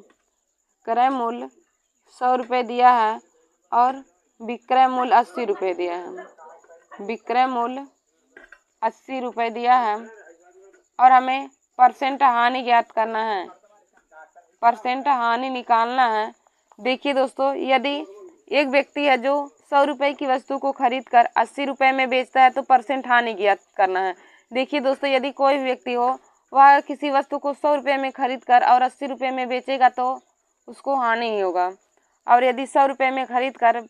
क्रय मूल्य 100 रुपये दिया है और विक्रय मूल्य 80 रुपये दिया है, विक्रय मूल्य 80 रुपये दिया है, और हमें परसेंट हानि ज्ञात करना है, परसेंट हानि निकालना है। देखिए दोस्तों, यदि एक व्यक्ति है जो 100 रुपये की वस्तु को खरीद कर 80 रुपये में बेचता है तो परसेंट हानि ज्ञात करना है। देखिए दोस्तों, यदि कोई व्यक्ति हो वह किसी वस्तु को 100 रुपये में खरीद कर और 80 रुपये में बेचेगा तो उसको हानि ही होगा, और यदि 100 रुपये में खरीद कर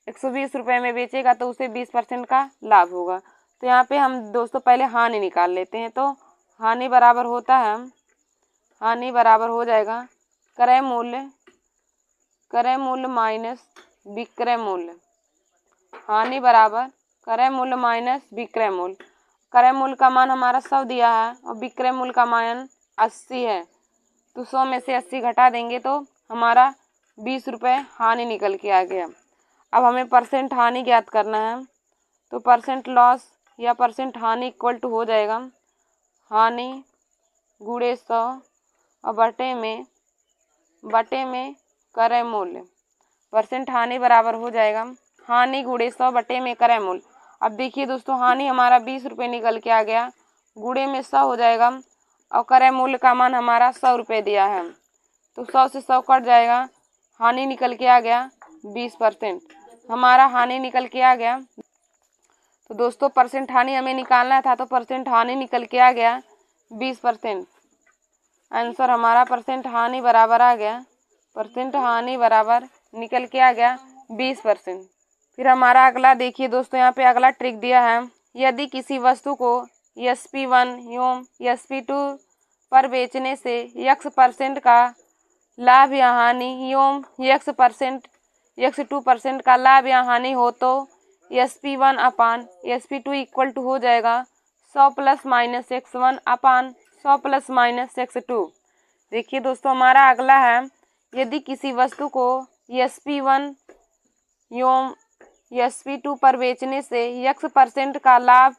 120 रुपये में बेचेगा तो उसे 20% का लाभ होगा। तो यहाँ पे हम दोस्तों पहले हानि निकाल लेते हैं। तो हानि बराबर होता है, हानि बराबर हो जाएगा क्रय मूल्य माइनस विक्रय मूल्य, हानि बराबर क्रय मूल्य माइनस विक्रय मूल्य। क्रय मूल्य का मान हमारा 100 दिया है और विक्रय मूल्य का मान 80 है, तो 100 में से 80 घटा देंगे तो हमारा 20 रुपये हानि निकल के आ गया। अब हमें परसेंट हानि ज्ञात करना है, तो परसेंट लॉस या परसेंट हानि इक्वल टू हो जाएगा हानि गुणे 100 और बटे में क्रय मूल्य। परसेंट हानि बराबर हो जाएगा हानि गुणे 100 बटे में क्रय मूल्य। अब देखिए दोस्तों, हानि हमारा 20 रुपये निकल के आ गया, गुणे में 100 हो जाएगा, और क्रय मूल्य का मान हमारा 100 रुपये दिया है, तो 100 से 100 कट जाएगा, हानि निकल के आ गया 20%, हमारा हानि निकल के आ गया। तो दोस्तों परसेंट हानि हमें निकालना था, तो परसेंट हानि निकल के आ गया 20%। आंसर हमारा परसेंट हानि बराबर आ गया, परसेंट हानि बराबर निकल के आ गया 20%। फिर हमारा अगला देखिए दोस्तों, यहाँ पे अगला ट्रिक दिया है, यदि किसी वस्तु को SP1 एवं SP2 पर बेचने से X% का लाभ या हानि एवं X2% का लाभ या हानि हो तो SP1 upon SP2 equal to हो जाएगा 100 plus minus X1 upon 100 plus minus X2। देखिए दोस्तों, हमारा अगला है, यदि किसी वस्तु को SP1 एवं SP2 पर बेचने से X% का लाभ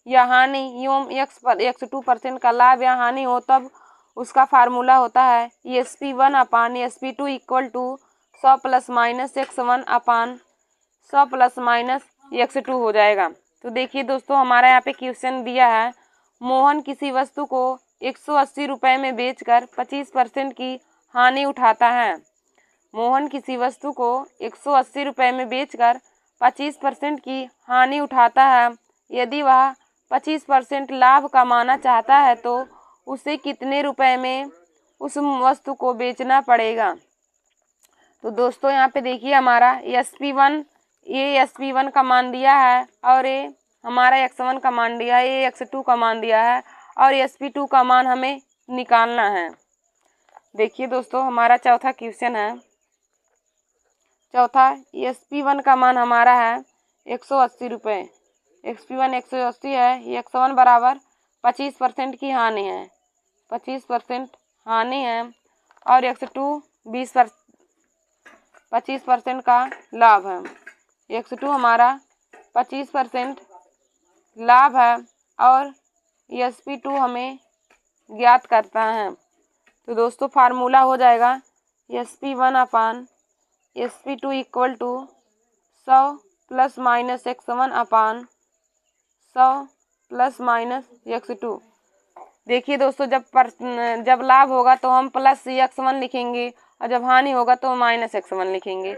या हानि एवं X2% का लाभ या हानि हो तब उसका फार्मूला होता है SP1 upon SP2 equal to 100 plus minus X1 upon 100 plus minus X2 हो जाएगा। तो देखिए दोस्तों, हमारा यहाँ पे क्वेश्चन दिया है, मोहन किसी वस्तु को 180 रुपये में बेचकर 25% की हानि उठाता है। मोहन किसी वस्तु को 180 रुपये में बेचकर 25% की हानि उठाता है। यदि वह 25% लाभ कमाना चाहता है तो उसे कितने रुपए में उस वस्तु को बेचना पड़ेगा। तो दोस्तों यहाँ पे देखिए, हमारा SP1 का मान दिया है और ये हमारा X1 का मान दिया है, ये X2 का मान दिया है और SP2 का मान हमें निकालना है। देखिए दोस्तों, हमारा चौथा क्वेश्चन है, चौथा SP1 का मान हमारा है 180 रुपये, SP1 180 है, X1 बराबर 25% की हानि है, 25% हानि है, और X2 25% का लाभ है। X2 हमारा 25% लाभ है और SP2 हमें ज्ञात करता है। तो दोस्तों फार्मूला हो जाएगा SP1 upon SP2 equal to 100 plus minus X1 upon 100 plus minus X2। देखिए दोस्तों, जब लाभ होगा तो हम प्लस X1 लिखेंगे और जब हानि होगा तो माइनस X1 लिखेंगे।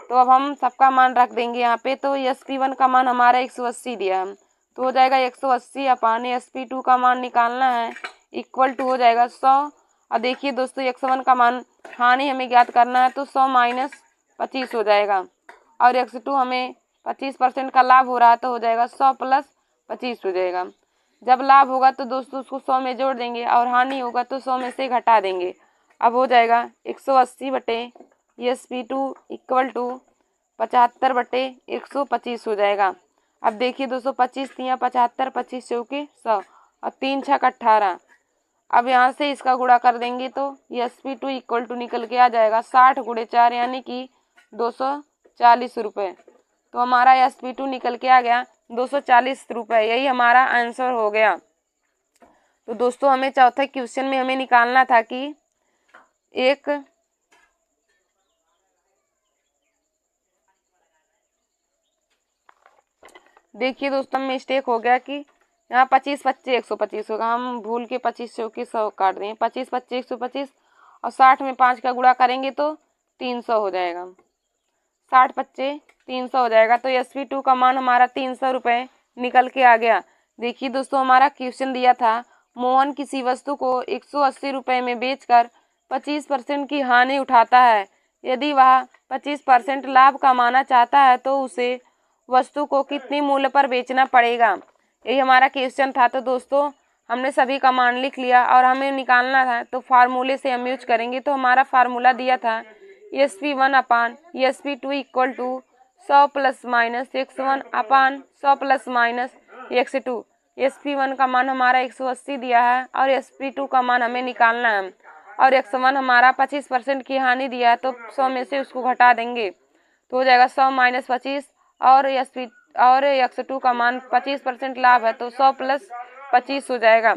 तो अब हम सबका मान रख देंगे यहाँ पे। तो SP1 का मान हमारा 180 दिया है, तो हो जाएगा 180 अपान SP2 का मान निकालना है इक्वल टू हो जाएगा 100। और देखिए दोस्तों x1 का मान हानि हमें ज्ञात करना है तो 100 माइनस 25 हो जाएगा। और x2 हमें 25% का लाभ हो रहा है तो हो जाएगा 100 प्लस 25 हो जाएगा। जब लाभ होगा तो दोस्तों उसको 100 में जोड़ देंगे और हानि होगा तो 100 में से घटा देंगे। अब हो जाएगा 180 बटे SP2 इक्वल टू 75 बटे 125 हो जाएगा। अब देखिए दोस्तों 25 तियाँ 75, 25 चौके 100 और 3 छक 18। अब यहाँ से इसका गुणा कर देंगे तो SP2 इक्वल टू निकल के आ जाएगा 60 गुणे 4 यानी कि 240 रुपये। तो हमारा SP2 निकल के आ गया 240 रुपये। यही हमारा आंसर हो गया। तो दोस्तों हमें चौथे क्वेश्चन में हमें निकालना था कि एक देखिए दोस्तों मिस्टेक हो गया कि यहाँ 25 25 125 होगा, हम भूल के 25 चौके 100 काट दें। 25 25 125 और 60 में 5 का गुणा करेंगे तो 300 हो जाएगा। 60 25 300 हो जाएगा। तो SP2 का मान हमारा 300 रुपये निकल के आ गया। देखिए दोस्तों हमारा क्वेश्चन दिया था मोहन किसी वस्तु को 180 रुपये में बेचकर 25% की हानि उठाता है। यदि वह 25% लाभ कमाना चाहता है तो उसे वस्तु को कितनी मूल्य पर बेचना पड़ेगा। यही हमारा क्वेश्चन था। तो दोस्तों हमने सभी का मान लिख लिया और हमें निकालना था तो फार्मूले से हम यूज करेंगे। तो हमारा फार्मूला दिया था SP1 upon SP2 equal to 100 plus minus x1 upon 100 plus minus x2। SP1 का मान हमारा 180 दिया है और SP2 का मान हमें निकालना है और x1 हमारा 25% की हानि दिया है तो 100 में से उसको घटा देंगे तो हो जाएगा 100 माइनस 25। और x2 का मान 25% लाभ है तो 100 प्लस 25 हो जाएगा।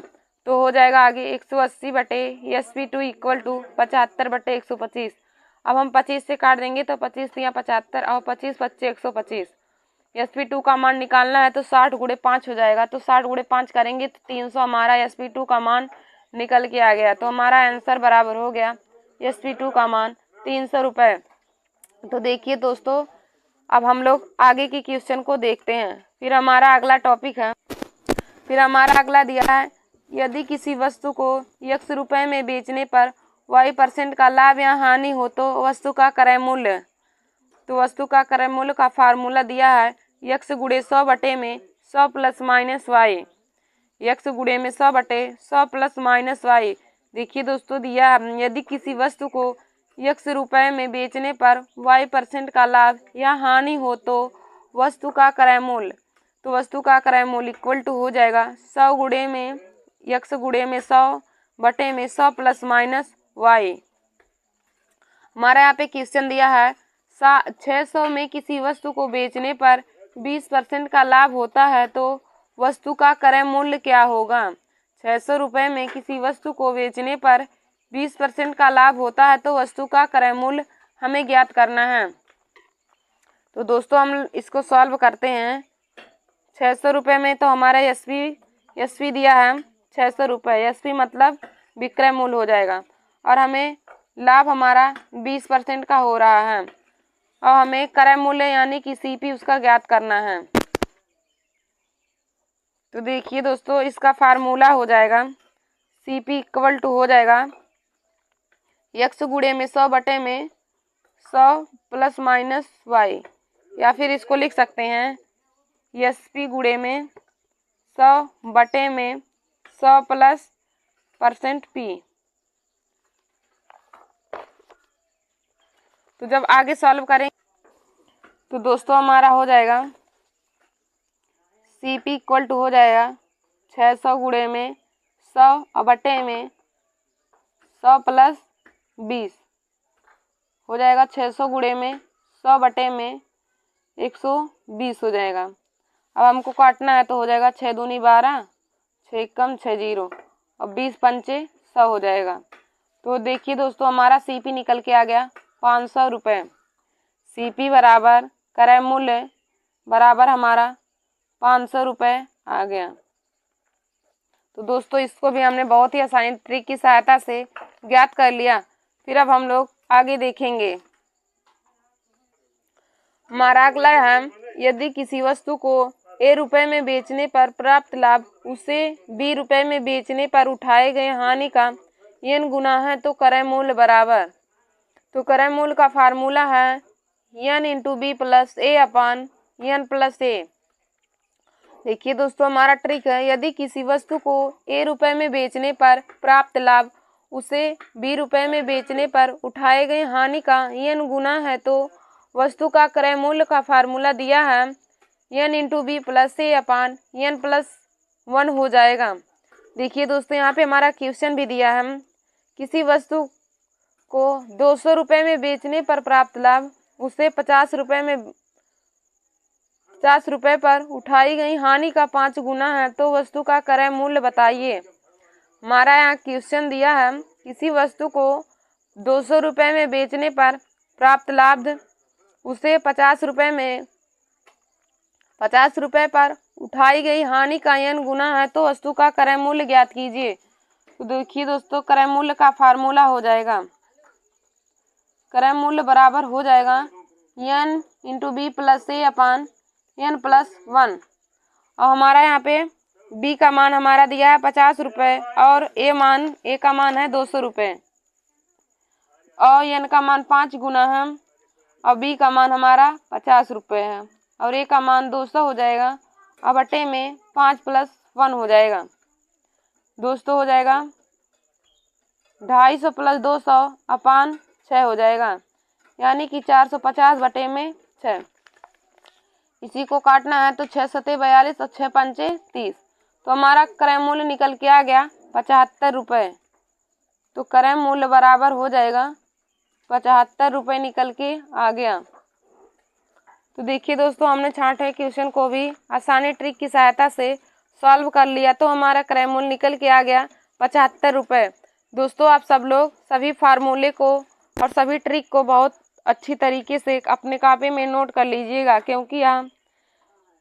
तो हो जाएगा आगे 180 बटे SP2 इक्वल टू 75 बटे 125। अब हम 25 से काट देंगे तो 25 या 75 और 25 25 125। SP2 का मान निकालना है तो 60 गुणे 5 हो जाएगा। तो 60 गुणे 5 करेंगे तो 300 हमारा SP2 का मान निकल के आ गया। तो हमारा आंसर बराबर हो गया SP2 का मान 300 रुपये। तो देखिए दोस्तों अब हम लोग आगे की क्वेश्चन को देखते हैं। फिर हमारा अगला टॉपिक है, फिर हमारा अगला दिया है यदि किसी वस्तु को x रुपये में बेचने पर y% का लाभ या हानि हो तो वस्तु का क्रय मूल्य। तो वस्तु का क्रय मूल्य का फार्मूला दिया है x गुणे 100 बटे में 100 प्लस माइनस y। x गुणे में 100 बटे 100 प्लस माइनस y। देखिए दोस्तों दिया यदि किसी वस्तु को x रुपये में बेचने पर y% का लाभ या हानि हो तो वस्तु का क्रय मूल्य। तो वस्तु का क्रय मूल्य इक्वल टू हो जाएगा 100 गुणे में x गुणे में 100 बटे में 100 प्लस माइनस y। हमारा यहाँ पे क्वेश्चन दिया है 600 में किसी वस्तु को बेचने पर 20% का लाभ होता है तो वस्तु का क्रय मूल्य क्या होगा। 600 रुपये में किसी वस्तु को बेचने पर 20% का लाभ होता है तो वस्तु का क्रय मूल्य हमें ज्ञात करना है। तो दोस्तों हम इसको सॉल्व करते हैं। 600 रुपये में तो हमारा एसपी दिया है 600 रुपये। एसपी मतलब विक्रय मूल्य हो जाएगा और हमें लाभ हमारा 20% का हो रहा है और हमें क्रय मूल्य यानी कि सीपी उसका ज्ञात करना है। तो देखिए दोस्तों इसका फार्मूला हो जाएगा सीपी इक्वल टू हो जाएगा x गुणे में 100 बटे में 100 प्लस माइनस y, या फिर इसको लिख सकते हैं SP गुणे में 100 बटे में 100 प्लस परसेंट p। तो जब आगे सॉल्व करें तो दोस्तों हमारा हो जाएगा CP इक्वल टू हो जाएगा 600 गुणे में 100 बटे में 100 प्लस 20 हो जाएगा। 600 गुणे में 100 बटे में 120 हो जाएगा। अब हमको काटना है तो हो जाएगा 6 दूनी 12, 6 कम 6 जीरो और 20 पंचे 100 हो जाएगा। तो देखिए दोस्तों हमारा सीपी निकल के आ गया 500 रुपये। सीपी बराबर क्रय मूल्य बराबर हमारा 500 रुपये आ गया। तो दोस्तों इसको भी हमने बहुत ही आसानी ट्रिक की सहायता से ज्ञात कर लिया। फिर अब हम लोग आगे देखेंगे। हमारा अगला है यदि किसी वस्तु को ए रुपए में बेचने पर प्राप्त लाभ उसे बी रुपए में बेचने पर उठाए गए हानि का n गुना है तो क्रय मूल्य बराबर। तो क्रय मूल्य का फार्मूला है n इंटू बी प्लस ए अपान n प्लस ए। देखिए दोस्तों हमारा ट्रिक है, यदि किसी वस्तु को ए रुपए में बेचने पर प्राप्त लाभ उसे बी रुपए में बेचने पर उठाए गए हानि का n गुना है तो वस्तु का क्रय मूल्य का फार्मूला दिया है n इंटू बी प्लस ए अपान n प्लस 1 हो जाएगा। देखिए दोस्तों यहाँ पे हमारा क्वेश्चन भी दिया है, किसी वस्तु को 200 रुपये में बेचने पर प्राप्त लाभ उसे 50 रुपये पर उठाई गई हानि का 5 गुना है तो वस्तु का क्रय मूल्य बताइए। हमारा यहाँ क्वेश्चन दिया है, किसी वस्तु को 200 रुपये में बेचने पर प्राप्त लाभ उसे 50 रुपये पर उठाई गई हानि का n गुना है तो वस्तु का क्रय मूल्य ज्ञात कीजिए। तो देखिए दोस्तों क्रय मूल्य का फार्मूला हो जाएगा, क्रय मूल्य बराबर हो जाएगा n इंटू बी प्लस ए अपान n प्लस 1। और हमारा यहाँ पे b का मान हमारा दिया है 50 रुपये और a का मान है 200 रुपये और n का मान 5 गुना है और b का मान हमारा 50 रुपये है और a का मान 200 हो जाएगा। अब बटे में 5 प्लस 1 हो जाएगा, दोस्तों हो जाएगा 250 प्लस 200 अपान 6 हो जाएगा, यानी कि 450 बटे में 6। इसी को काटना है तो 6 सते 42 और 6 पंचे 30। तो हमारा क्रय मूल्य निकल के आ गया 75 रुपये। तो क्रय मूल्य बराबर हो जाएगा 75 रुपये निकल के आ गया। तो देखिए दोस्तों हमने छांटे क्वेश्चन को भी आसानी ट्रिक की सहायता से सॉल्व कर लिया तो हमारा क्रय मूल्य निकल के आ गया 75 रुपये। दोस्तों आप सब लोग सभी फार्मूले को और सभी ट्रिक को बहुत अच्छी तरीके से अपने कॉपी में नोट कर लीजिएगा, क्योंकि यहाँ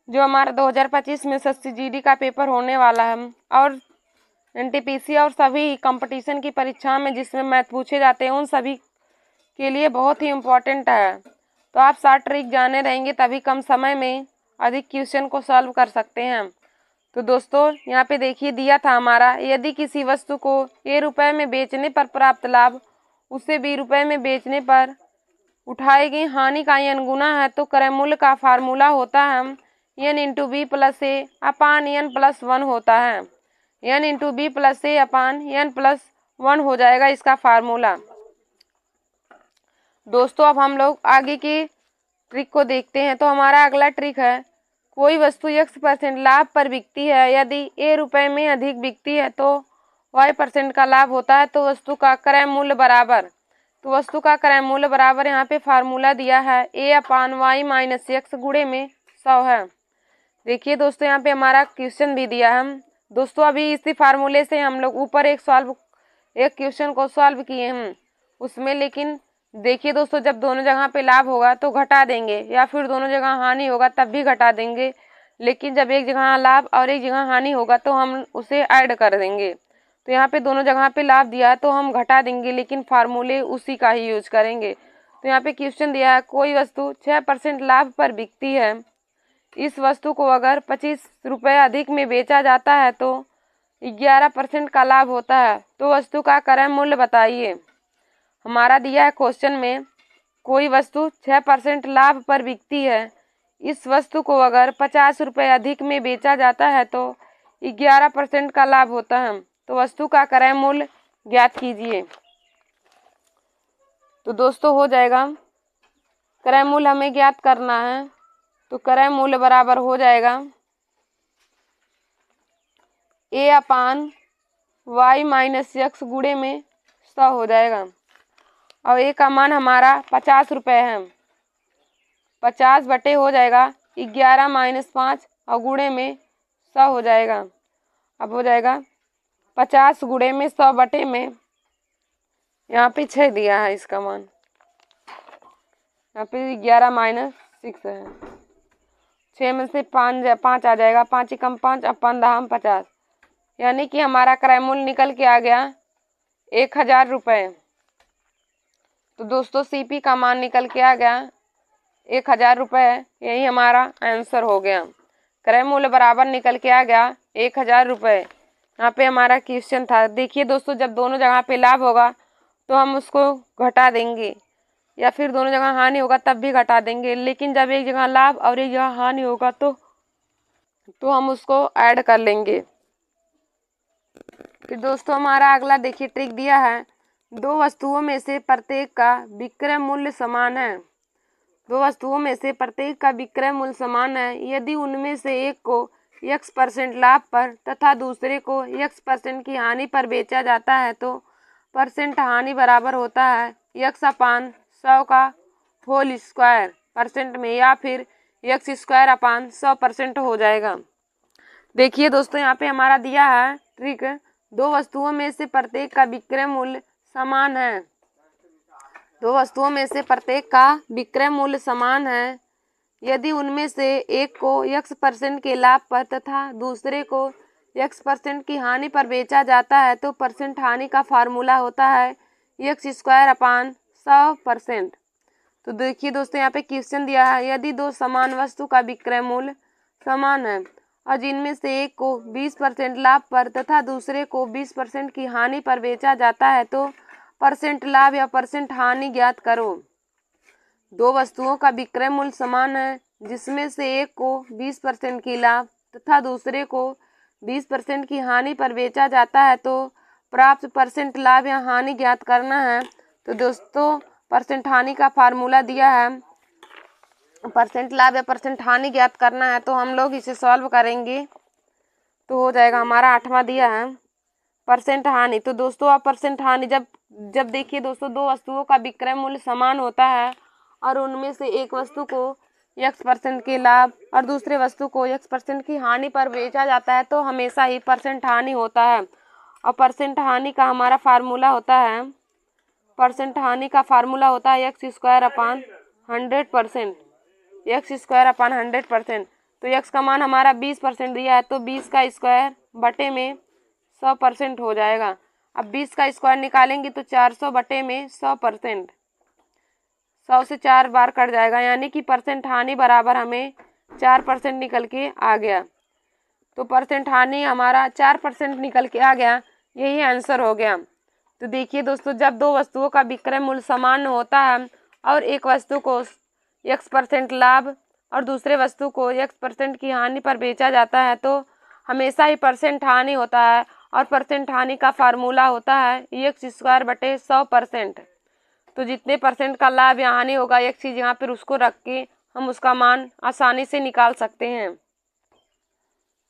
जो हमारा 2025 में SSGD का पेपर होने वाला है और NTPC और सभी कंपटीशन की परीक्षा में जिसमें मैथ पूछे जाते हैं उन सभी के लिए बहुत ही इम्पोर्टेंट है। तो आप 60 ट्रिक जाने रहेंगे तभी कम समय में अधिक क्वेश्चन को सॉल्व कर सकते हैं। तो दोस्तों यहाँ पे देखिए दिया था हमारा, यदि किसी वस्तु को ए रुपए में बेचने पर प्राप्त लाभ उसे बी रुपए में बेचने पर उठाई गई हानि का n गुना है तो क्रय मूल्य का फार्मूला होता है n इंटू बी प्लस ए अपान n प्लस 1 होता है। n इंटू बी प्लस ए अपान n प्लस 1 हो जाएगा इसका फार्मूला। दोस्तों अब हम लोग आगे की ट्रिक को देखते हैं। तो हमारा अगला ट्रिक है, कोई वस्तु x% लाभ पर बिकती है, यदि ए रुपए में अधिक बिकती है तो y% का लाभ होता है तो वस्तु का क्रय मूल्य बराबर। तो वस्तु का क्रय मूल्य बराबर यहाँ पे फार्मूला दिया है a upon y minus x गुणे में 100 है। देखिए दोस्तों यहाँ पे हमारा क्वेश्चन भी दिया है। दोस्तों अभी इसी फार्मूले से हम लोग ऊपर एक क्वेश्चन को सॉल्व किए हैं उसमें, लेकिन देखिए दोस्तों जब दोनों जगह पे लाभ होगा तो घटा देंगे या फिर दोनों जगह हानि होगा तब भी घटा देंगे, लेकिन जब एक जगह लाभ और एक जगह हानि होगा तो हम उसे ऐड कर देंगे। तो यहाँ पे दोनों जगह पे लाभ दिया है तो हम घटा देंगे, लेकिन फार्मूले उसी का ही यूज करेंगे। तो यहाँ पे क्वेश्चन दिया है, कोई वस्तु 6% लाभ पर बिकती है, इस वस्तु को अगर 25 रुपये अधिक में बेचा जाता है तो 11% का लाभ होता है, तो वस्तु का क्रय मूल्य बताइए। हमारा दिया है क्वेश्चन में, कोई वस्तु 6% लाभ पर बिकती है, इस वस्तु को अगर 50 रुपये अधिक में बेचा जाता है तो 11% का लाभ होता है, तो वस्तु का क्रय मूल्य ज्ञात कीजिए। तो दोस्तों हो जाएगा, क्रय मूल्य हमें ज्ञात करना है तो क्रय मूल्य बराबर हो जाएगा a upon y minus x गुणे में 100 हो जाएगा। और a का मान हमारा 50 रुपये है, 50 बटे हो जाएगा 11 माइनस 5 और गुणे में 100 हो जाएगा। अब हो जाएगा 50 गुणे में 100 बटे में, यहाँ पे 6 दिया है इसका मान, यहाँ पे 11 माइनस 6 है, 6 में से 5 आ जाएगा, 5 कम 5 अब 15 50, यानी कि हमारा क्रय मूल्य निकल के आ गया 1000 रुपये। तो दोस्तों CP का मान निकल के आ गया 1000 रुपये, यही हमारा आंसर हो गया। क्रय मूल्य बराबर निकल के आ गया 1000 रुपये। यहाँ पे हमारा क्वेश्चन था। देखिए दोस्तों, जब दोनों जगह पे लाभ होगा तो हम उसको घटा देंगे, या फिर दोनों जगह हानि होगा तब भी घटा देंगे, लेकिन जब एक जगह लाभ और एक जगह हानि होगा तो हम उसको ऐड कर लेंगे। फिर दोस्तों हमारा अगला देखिए ट्रिक दिया है, दो वस्तुओं में से प्रत्येक का विक्रय मूल्य समान है। दो वस्तुओं में से प्रत्येक का विक्रय मूल्य समान है। यदि उनमें से एक को x% लाभ पर तथा दूसरे को x% की हानि पर बेचा जाता है तो परसेंट हानि बराबर होता है x/100 का होल स्क्वायर परसेंट में, या फिर x² 100% हो जाएगा। देखिए दोस्तों, यहाँ पे हमारा दिया है ट्रिक, दो वस्तुओं में से प्रत्येक का विक्रय मूल्य समान है। दो वस्तुओं में से प्रत्येक का विक्रय मूल्य समान है। यदि उनमें से एक को x% के लाभ पर तथा दूसरे को x% की हानि पर बेचा जाता है तो परसेंट हानि का फार्मूला होता है x² 100%। तो देखिए दोस्तों, यहाँ पे क्वेश्चन दिया है, यदि दो समान वस्तु का विक्रय मूल्य समान है और जिनमें से एक को 20% लाभ पर तथा दूसरे को 20% की हानि पर बेचा जाता है तो परसेंट लाभ या परसेंट हानि ज्ञात करो। दो वस्तुओं का विक्रय मूल्य समान है, जिसमें से एक को 20% की लाभ तथा दूसरे को 20% की हानि पर बेचा जाता है तो प्राप्त परसेंट लाभ या हानि ज्ञात करना है। तो दोस्तों परसेंट हानि का फार्मूला दिया है, परसेंट लाभ या परसेंट हानि ज्ञात करना है, तो हम लोग इसे सॉल्व करेंगे तो हो जाएगा। हमारा 8वां दिया है परसेंट हानि। तो दोस्तों आप परसेंट हानि जब देखिए दोस्तों, दो वस्तुओं का विक्रय मूल्य समान होता है और उनमें से एक वस्तु को x% के लाभ और दूसरे वस्तु को x% की हानि पर बेचा जाता है तो हमेशा ही परसेंट हानि होता है। और परसेंट हानि का हमारा फार्मूला होता है, परसेंट हानि का फार्मूला होता है x² 100%। x² 100%। तो x का मान हमारा 20% दिया है तो 20 का स्क्वायर बटे में 100% हो जाएगा। अब 20 का स्क्वायर निकालेंगे तो 400 बटे में 100%, 100 से 4 बार कट जाएगा, यानी कि परसेंट हानि बराबर हमें 4% निकल के आ गया। तो परसेंट हानि हमारा 4% निकल के आ गया, यही आंसर हो गया। तो देखिए दोस्तों, जब दो वस्तुओं का विक्रय मूल्य समान होता है और एक वस्तु को x% लाभ और दूसरे वस्तु को x% की हानि पर बेचा जाता है तो हमेशा ही परसेंट हानि होता है और परसेंट हानि का फार्मूला होता है x² बटे 100%। तो जितने परसेंट का लाभ या हानि होगा एक चीज़ यहाँ पर उसको रख के हम उसका मान आसानी से निकाल सकते हैं।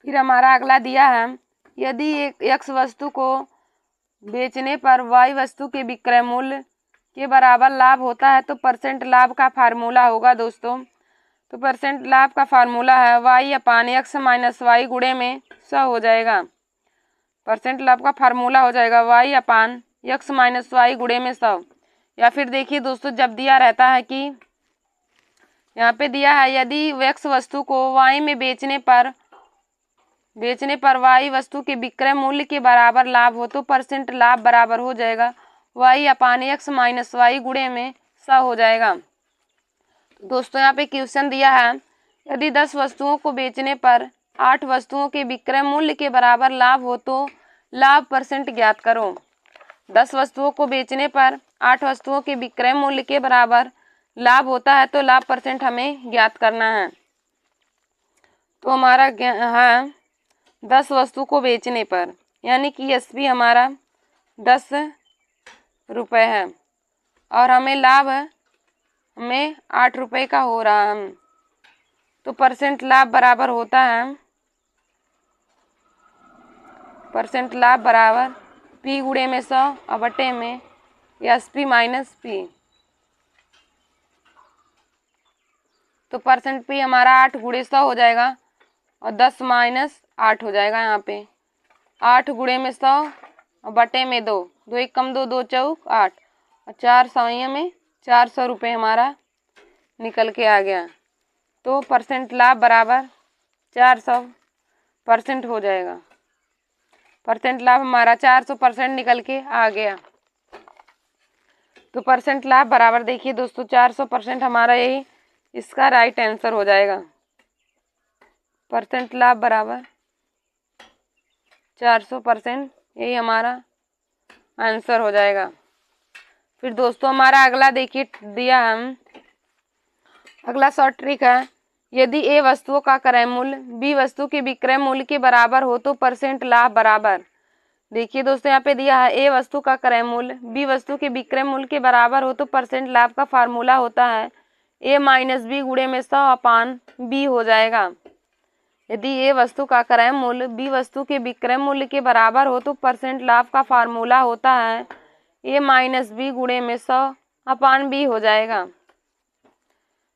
फिर हमारा अगला दिया है, यदि एक x वस्तु को बेचने पर y वस्तु के विक्रय मूल्य के बराबर लाभ होता है तो परसेंट लाभ का फार्मूला होगा दोस्तों। तो परसेंट लाभ का फार्मूला है y/x - y गुणे में 100 हो जाएगा। परसेंट लाभ का फार्मूला हो जाएगा y/x - y गुणे में 100। या फिर देखिए दोस्तों, जब दिया रहता है कि यहाँ पे दिया है, यदि x वस्तु को y में बेचने पर y वस्तु के विक्रय मूल्य के बराबर लाभ हो तो परसेंट लाभ बराबर हो जाएगा y/x - y गुणे में 100 हो जाएगा। दोस्तों यहाँ पे क्वेश्चन दिया है, यदि 10 वस्तुओं को बेचने पर 8 वस्तुओं के विक्रय मूल्य के बराबर लाभ हो तो लाभ परसेंट ज्ञात करो। 10 वस्तुओं को बेचने पर 8 वस्तुओं के विक्रय मूल्य के बराबर लाभ होता है तो लाभ परसेंट हमें ज्ञात करना है। तो हमारा है 10 वस्तु को बेचने पर, यानी कि SP हमारा 10 रुपये है और हमें लाभ हमें 8 रुपये का हो रहा है। तो परसेंट लाभ बराबर होता है, परसेंट लाभ बराबर P गुणे में 100 और बटे में SP - P। तो परसेंट P हमारा 8 गुणे 100 हो जाएगा और 10 - 8 हो जाएगा। यहाँ पे 8 गुणे में 100 और बटे में 2, 2 1 कम 2, 2 चौक 8 और 4 सौइया में 400 रुपये हमारा निकल के आ गया। तो परसेंट लाभ बराबर 400% हो जाएगा। परसेंट लाभ हमारा 400% निकल के आ गया। तो परसेंट लाभ बराबर देखिए दोस्तों 400% हमारा यही इसका राइट आंसर हो जाएगा। परसेंट लाभ बराबर 400%, यही हमारा आंसर हो जाएगा। फिर दोस्तों हमारा अगला देखिए दिया हम अगला शॉर्ट ट्रिक है, यदि ए वस्तुओं का क्रय मूल्य बी वस्तु के विक्रय मूल्य के बराबर हो तो परसेंट लाभ बराबर। देखिए दोस्तों यहाँ पे दिया है ए वस्तु का क्रय मूल्य बी वस्तु के विक्रय मूल्य के बराबर हो तो परसेंट लाभ का फार्मूला होता है ए माइनस बी गुणे में 100/बी हो जाएगा। यदि ए वस्तु का क्रय मूल्य बी वस्तु के विक्रय मूल्य के बराबर हो तो परसेंट लाभ का फार्मूला होता है ए माइनस बी गुणे में 100/बी हो जाएगा।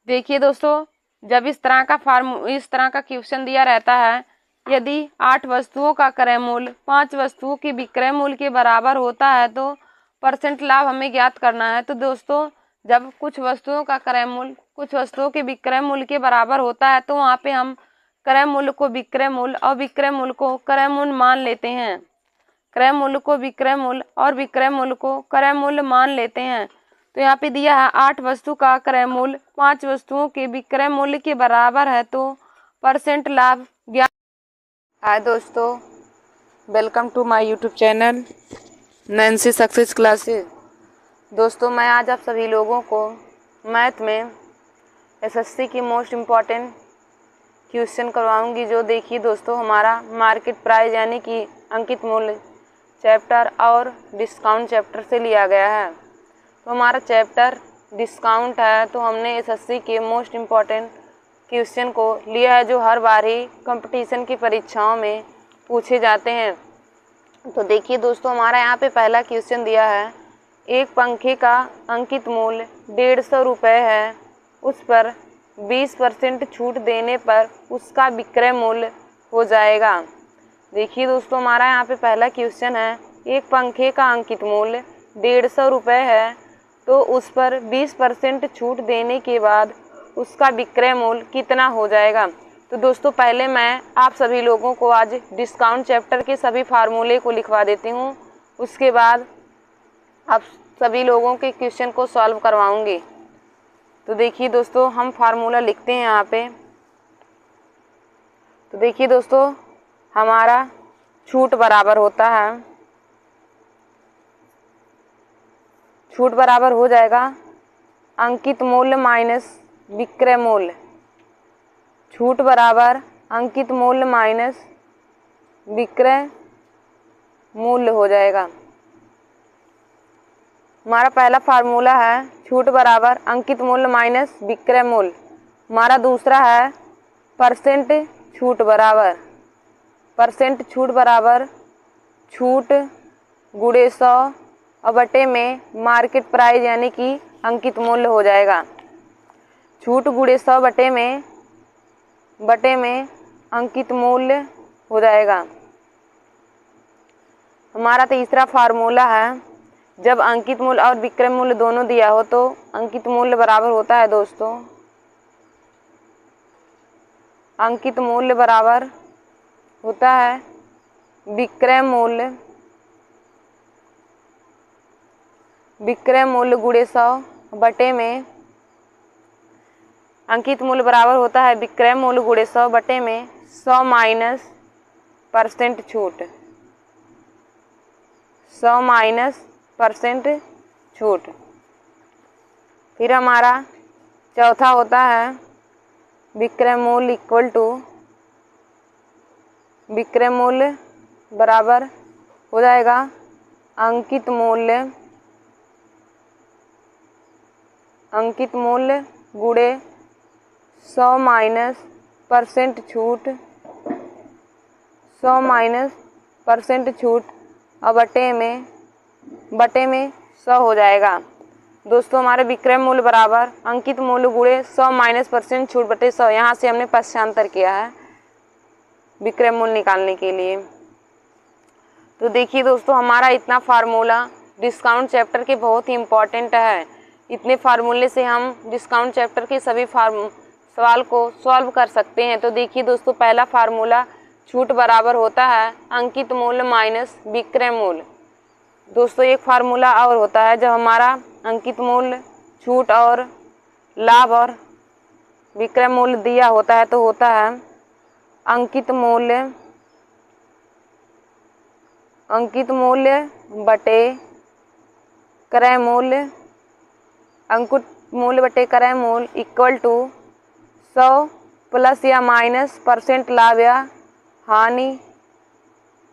देखिए दोस्तों जब इस तरह का क्वेश्चन दिया रहता है, यदि 8 वस्तुओं का क्रय मूल्य 5 वस्तुओं के विक्रय मूल्य के बराबर होता है तो परसेंट लाभ हमें ज्ञात करना है। तो दोस्तों जब कुछ वस्तुओं का क्रय मूल्य कुछ वस्तुओं के विक्रय मूल्य के बराबर होता है तो वहाँ पे हम क्रय मूल्य को विक्रय मूल्य और विक्रय मूल्य को क्रय मूल्य मान लेते हैं। क्रय मूल्य को विक्रय मूल्य और विक्रय मूल्य को क्रय मूल्य मान लेते हैं। तो यहाँ पे दिया है 8 वस्तु का क्रय मूल्य 5 वस्तुओं के विक्रय मूल्य के बराबर है तो परसेंट लाभ ज्ञात। हाय दोस्तों, welcome to my YouTube channel Nancy success classes. दोस्तों मैं आज आप सभी लोगों को मैथ में एसएससी की मोस्ट इम्पॉर्टेंट क्वेश्चन करवाऊंगी। जो देखिए दोस्तों हमारा मार्केट प्राइस यानी कि अंकित मूल्य चैप्टर और डिस्काउंट चैप्टर से लिया गया है। तो हमारा चैप्टर डिस्काउंट है, तो हमने एसएससी के मोस्ट इम्पॉर्टेंट क्वेश्चन को लिया है जो हर बार ही कंपटीशन की परीक्षाओं में पूछे जाते हैं। तो देखिए दोस्तों हमारा यहाँ पे पहला क्वेश्चन दिया है, एक पंखे का अंकित मूल्य 150 रुपये है, उस पर 20% छूट देने पर उसका विक्रय मूल्य हो जाएगा। देखिए दोस्तों हमारा यहाँ पे पहला क्वेश्चन है, एक पंखे का अंकित मूल्य 150 रुपये है तो उस पर 20% छूट देने के बाद उसका विक्रय मूल्य कितना हो जाएगा। तो दोस्तों पहले मैं आप सभी लोगों को आज डिस्काउंट चैप्टर के सभी फार्मूले को लिखवा देती हूँ, उसके बाद आप सभी लोगों के क्वेश्चन को सॉल्व करवाऊंगी। तो देखिए दोस्तों हम फार्मूला लिखते हैं यहाँ पे। तो देखिए दोस्तों हमारा छूट बराबर होता है, छूट बराबर हो जाएगा अंकित मूल्य माइनस विक्रय मूल्य। छूट बराबर अंकित मूल्य माइनस विक्रय मूल्य हो जाएगा। हमारा पहला फार्मूला है छूट बराबर अंकित मूल्य माइनस विक्रय मूल्य। हमारा दूसरा है परसेंट छूट बराबर छूट गुणे 100 और बटे में मार्केट प्राइस यानी कि अंकित मूल्य हो जाएगा। छूट गुणे 100 बटे में अंकित मूल्य हो जाएगा। हमारा तीसरा फार्मूला है, जब अंकित मूल्य और विक्रय मूल्य दोनों दिया हो तो अंकित मूल्य बराबर होता है दोस्तों, अंकित मूल्य बराबर होता है विक्रय मूल्य गुणे 100 बटे में अंकित मूल्य बराबर होता है विक्रय मूल्य गुणे 100 बटे में 100 माइनस परसेंट छूट, 100 माइनस परसेंट छूट। फिर हमारा चौथा होता है विक्रय मूल्य इक्वल टू विक्रय मूल्य बराबर हो जाएगा अंकित मूल्य गुणे 100 माइनस परसेंट छूट, 100 माइनस परसेंट छूट और बटे में 100 हो जाएगा। दोस्तों हमारे विक्रय मूल्य बराबर अंकित मूल्य गुणे 100 माइनस परसेंट छूट बटे 100। यहाँ से हमने पश्चांतर किया है विक्रय मूल्य निकालने के लिए। तो देखिए दोस्तों हमारा इतना फार्मूला डिस्काउंट चैप्टर के बहुत ही इम्पोर्टेंट है। इतने फार्मूले से हम डिस्काउंट चैप्टर के सभी सवाल को सॉल्व कर सकते हैं। तो देखिए दोस्तों पहला फार्मूला छूट बराबर होता है अंकित मूल्य माइनस विक्रय मूल्य। दोस्तों एक फार्मूला और होता है, जब हमारा अंकित मूल्य छूट और लाभ और विक्रय मूल्य दिया होता है तो होता है अंकित मूल्य बटे क्रय मूल्य, अंकित मूल्य बटे क्रय मूल्य इक्वल टू 100 प्लस या माइनस परसेंट लाभ या हानि।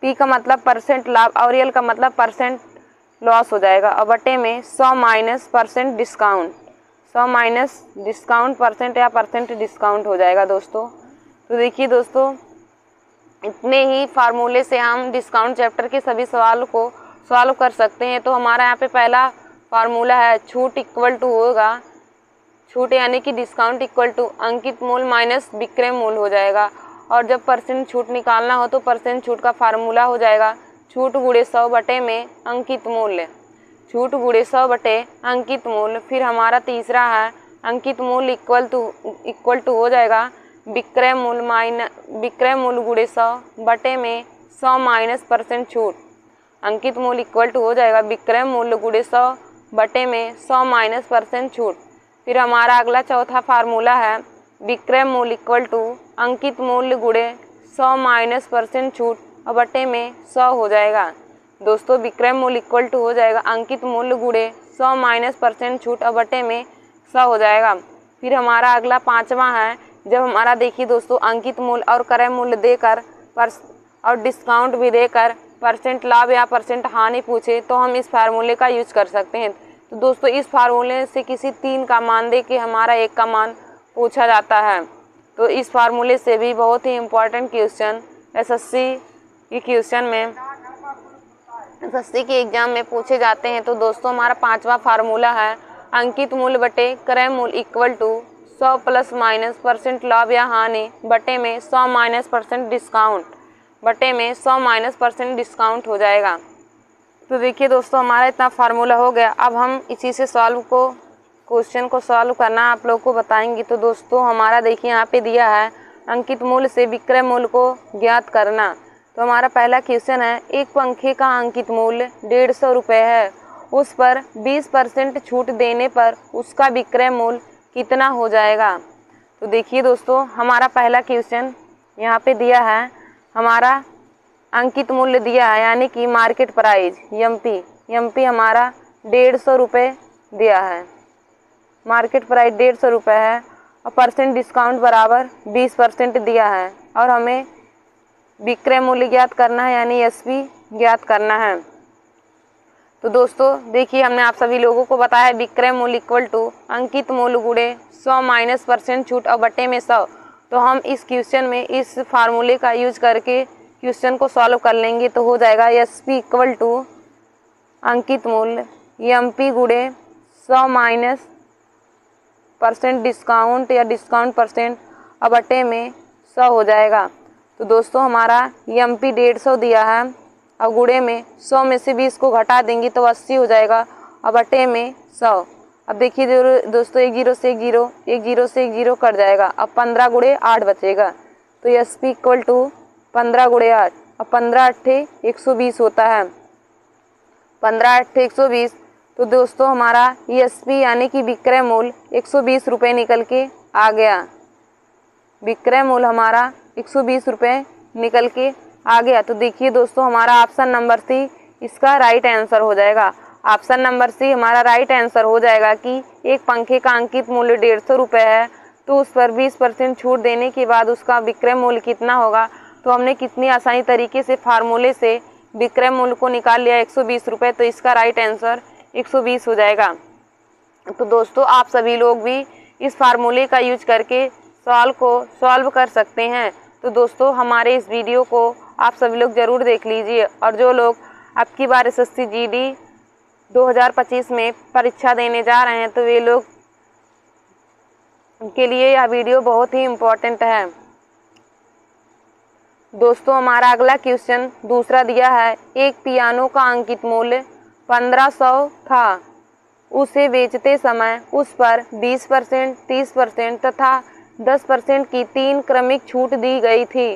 पी का मतलब परसेंट लाभ और एल का मतलब परसेंट लॉस हो जाएगा, और बटे में 100 minus percent discount, 100 minus discount percent या परसेंट डिस्काउंट हो जाएगा दोस्तों। तो देखिए दोस्तों, इतने ही फार्मूले से हम डिस्काउंट चैप्टर के सभी सवाल को सॉल्व कर सकते हैं। तो हमारा यहाँ पे पहला फार्मूला है छूट इक्वल टू होगा, छूट यानी कि डिस्काउंट इक्वल टू अंकित मूल्य माइनस विक्रय मूल्य हो जाएगा। और जब परसेंट छूट निकालना हो तो परसेंट छूट का फार्मूला हो जाएगा छूट गुणे 100 बटे में अंकित मूल्य, छूट गुणे 100 बटे अंकित मूल्य। फिर हमारा तीसरा है अंकित मूल्य इक्वल टू हो जाएगा विक्रय मूल्य गुणे 100 बटे में 100 माइनस परसेंट छूट। अंकित मूल्य इक्वल टू हो जाएगा विक्रय मूल्य गुणे 100 बटे में 100 माइनस परसेंट छूट। फिर हमारा अगला चौथा फार्मूला है विक्रय मूल्य इक्वल टू अंकित मूल्य गुणे 100 माइनस परसेंट छूट और बटे में 100 हो जाएगा। दोस्तों विक्रय मूल्य इक्वल टू हो जाएगा अंकित मूल्य गुणे 100 माइनस परसेंट छूट और बटे में 100 हो जाएगा। फिर हमारा अगला पांचवा है, जब हमारा देखिए दोस्तों अंकित मूल्य और क्रय मूल्य देकर और डिस्काउंट भी देकर परसेंट लाभ या परसेंट हानि पूछे तो हम इस फार्मूले का यूज कर सकते हैं। तो दोस्तों इस फार्मूले से किसी 3 का मान दे के हमारा 1 का मान पूछा जाता है। तो इस फार्मूले से भी बहुत ही इम्पोर्टेंट क्वेश्चन एसएससी के एग्जाम में पूछे जाते हैं। तो दोस्तों हमारा पांचवा फार्मूला है अंकित मूल्य बटे क्रय मूल्य equal to 100 plus minus percent लाभ या हानि बटे में 100 माइनस परसेंट डिस्काउंट, बटे में 100 माइनस परसेंट डिस्काउंट हो जाएगा। तो देखिए दोस्तों हमारा इतना फार्मूला हो गया। अब हम इसी से क्वेश्चन को सॉल्व करना आप लोग को बताएंगे। तो दोस्तों हमारा देखिए यहाँ पे दिया है अंकित मूल्य से विक्रय मूल्य को ज्ञात करना। तो हमारा पहला क्वेश्चन है एक पंखे का अंकित मूल्य 150 रुपये है, उस पर 20% छूट देने पर उसका विक्रय मूल्य कितना हो जाएगा। तो देखिए दोस्तों हमारा पहला क्वेश्चन यहाँ पे दिया है, हमारा अंकित मूल्य दिया है यानी कि मार्केट प्राइस एमपी हमारा 150 रुपये दिया है, मार्केट प्राइस 150 रुपये है और परसेंट डिस्काउंट बराबर 20% दिया है और हमें विक्रय मूल्य ज्ञात करना है यानी एसपी ज्ञात करना है। तो दोस्तों देखिए हमने आप सभी लोगों को बताया विक्रय मूल्य इक्वल टू अंकित मूल्य गुणे 100 माइनस परसेंट छूट और बटे में 100। तो हम इस क्वेश्चन में इस फार्मूले का यूज करके क्वेश्चन को सॉल्व कर लेंगे। तो हो जाएगा एसपी इक्वल टू अंकित मूल्य एमपी गुणे 100 माइनस परसेंट डिस्काउंट या डिस्काउंट परसेंट और बटे में 100 हो जाएगा। तो दोस्तों हमारा एमपी 150 दिया है और गुणे में 100 में से 20 को घटा देंगे तो 80 हो जाएगा और बटे में 100। अब देखिए दोस्तों एक जीरो से एक जीरो कट जाएगा, अब 15 गुणे 8 बचेगा। तो एसपी इक्वल टू 15 गुणे 8 और 15 अट्ठे 120 होता है, 15 अट्ठे 120। तो दोस्तों हमारा एसपी यानी कि विक्रय मूल्य 120 रुपये निकल के आ गया, विक्रय मूल्य हमारा 120 रुपये निकल के आ गया। तो देखिए दोस्तों हमारा ऑप्शन नंबर सी इसका राइट आंसर हो जाएगा। ऑप्शन नंबर सी हमारा राइट आंसर हो जाएगा कि एक पंखे का अंकित मूल्य 150 रुपये है तो उस पर 20% छूट देने के बाद उसका विक्रय मूल्य कितना होगा। तो हमने कितनी आसानी तरीके से फार्मूले से विक्रय मूल्य को निकाल लिया 120 रुपये, तो इसका राइट आंसर 120 हो जाएगा। तो दोस्तों आप सभी लोग भी इस फार्मूले का यूज करके सॉल्व कर सकते हैं। तो दोस्तों हमारे इस वीडियो को आप सभी लोग ज़रूर देख लीजिए और जो लोग अब की बार एसएससी जीडी 2025 में परीक्षा देने जा रहे हैं तो वे लोग के लिए यह वीडियो बहुत ही इम्पोर्टेंट है। दोस्तों हमारा अगला क्वेश्चन दूसरा दिया है, एक पियानो का अंकित मूल्य 1500 था, उसे बेचते समय उस पर 20%, 30% तथा 10% की 3 क्रमिक छूट दी गई थी,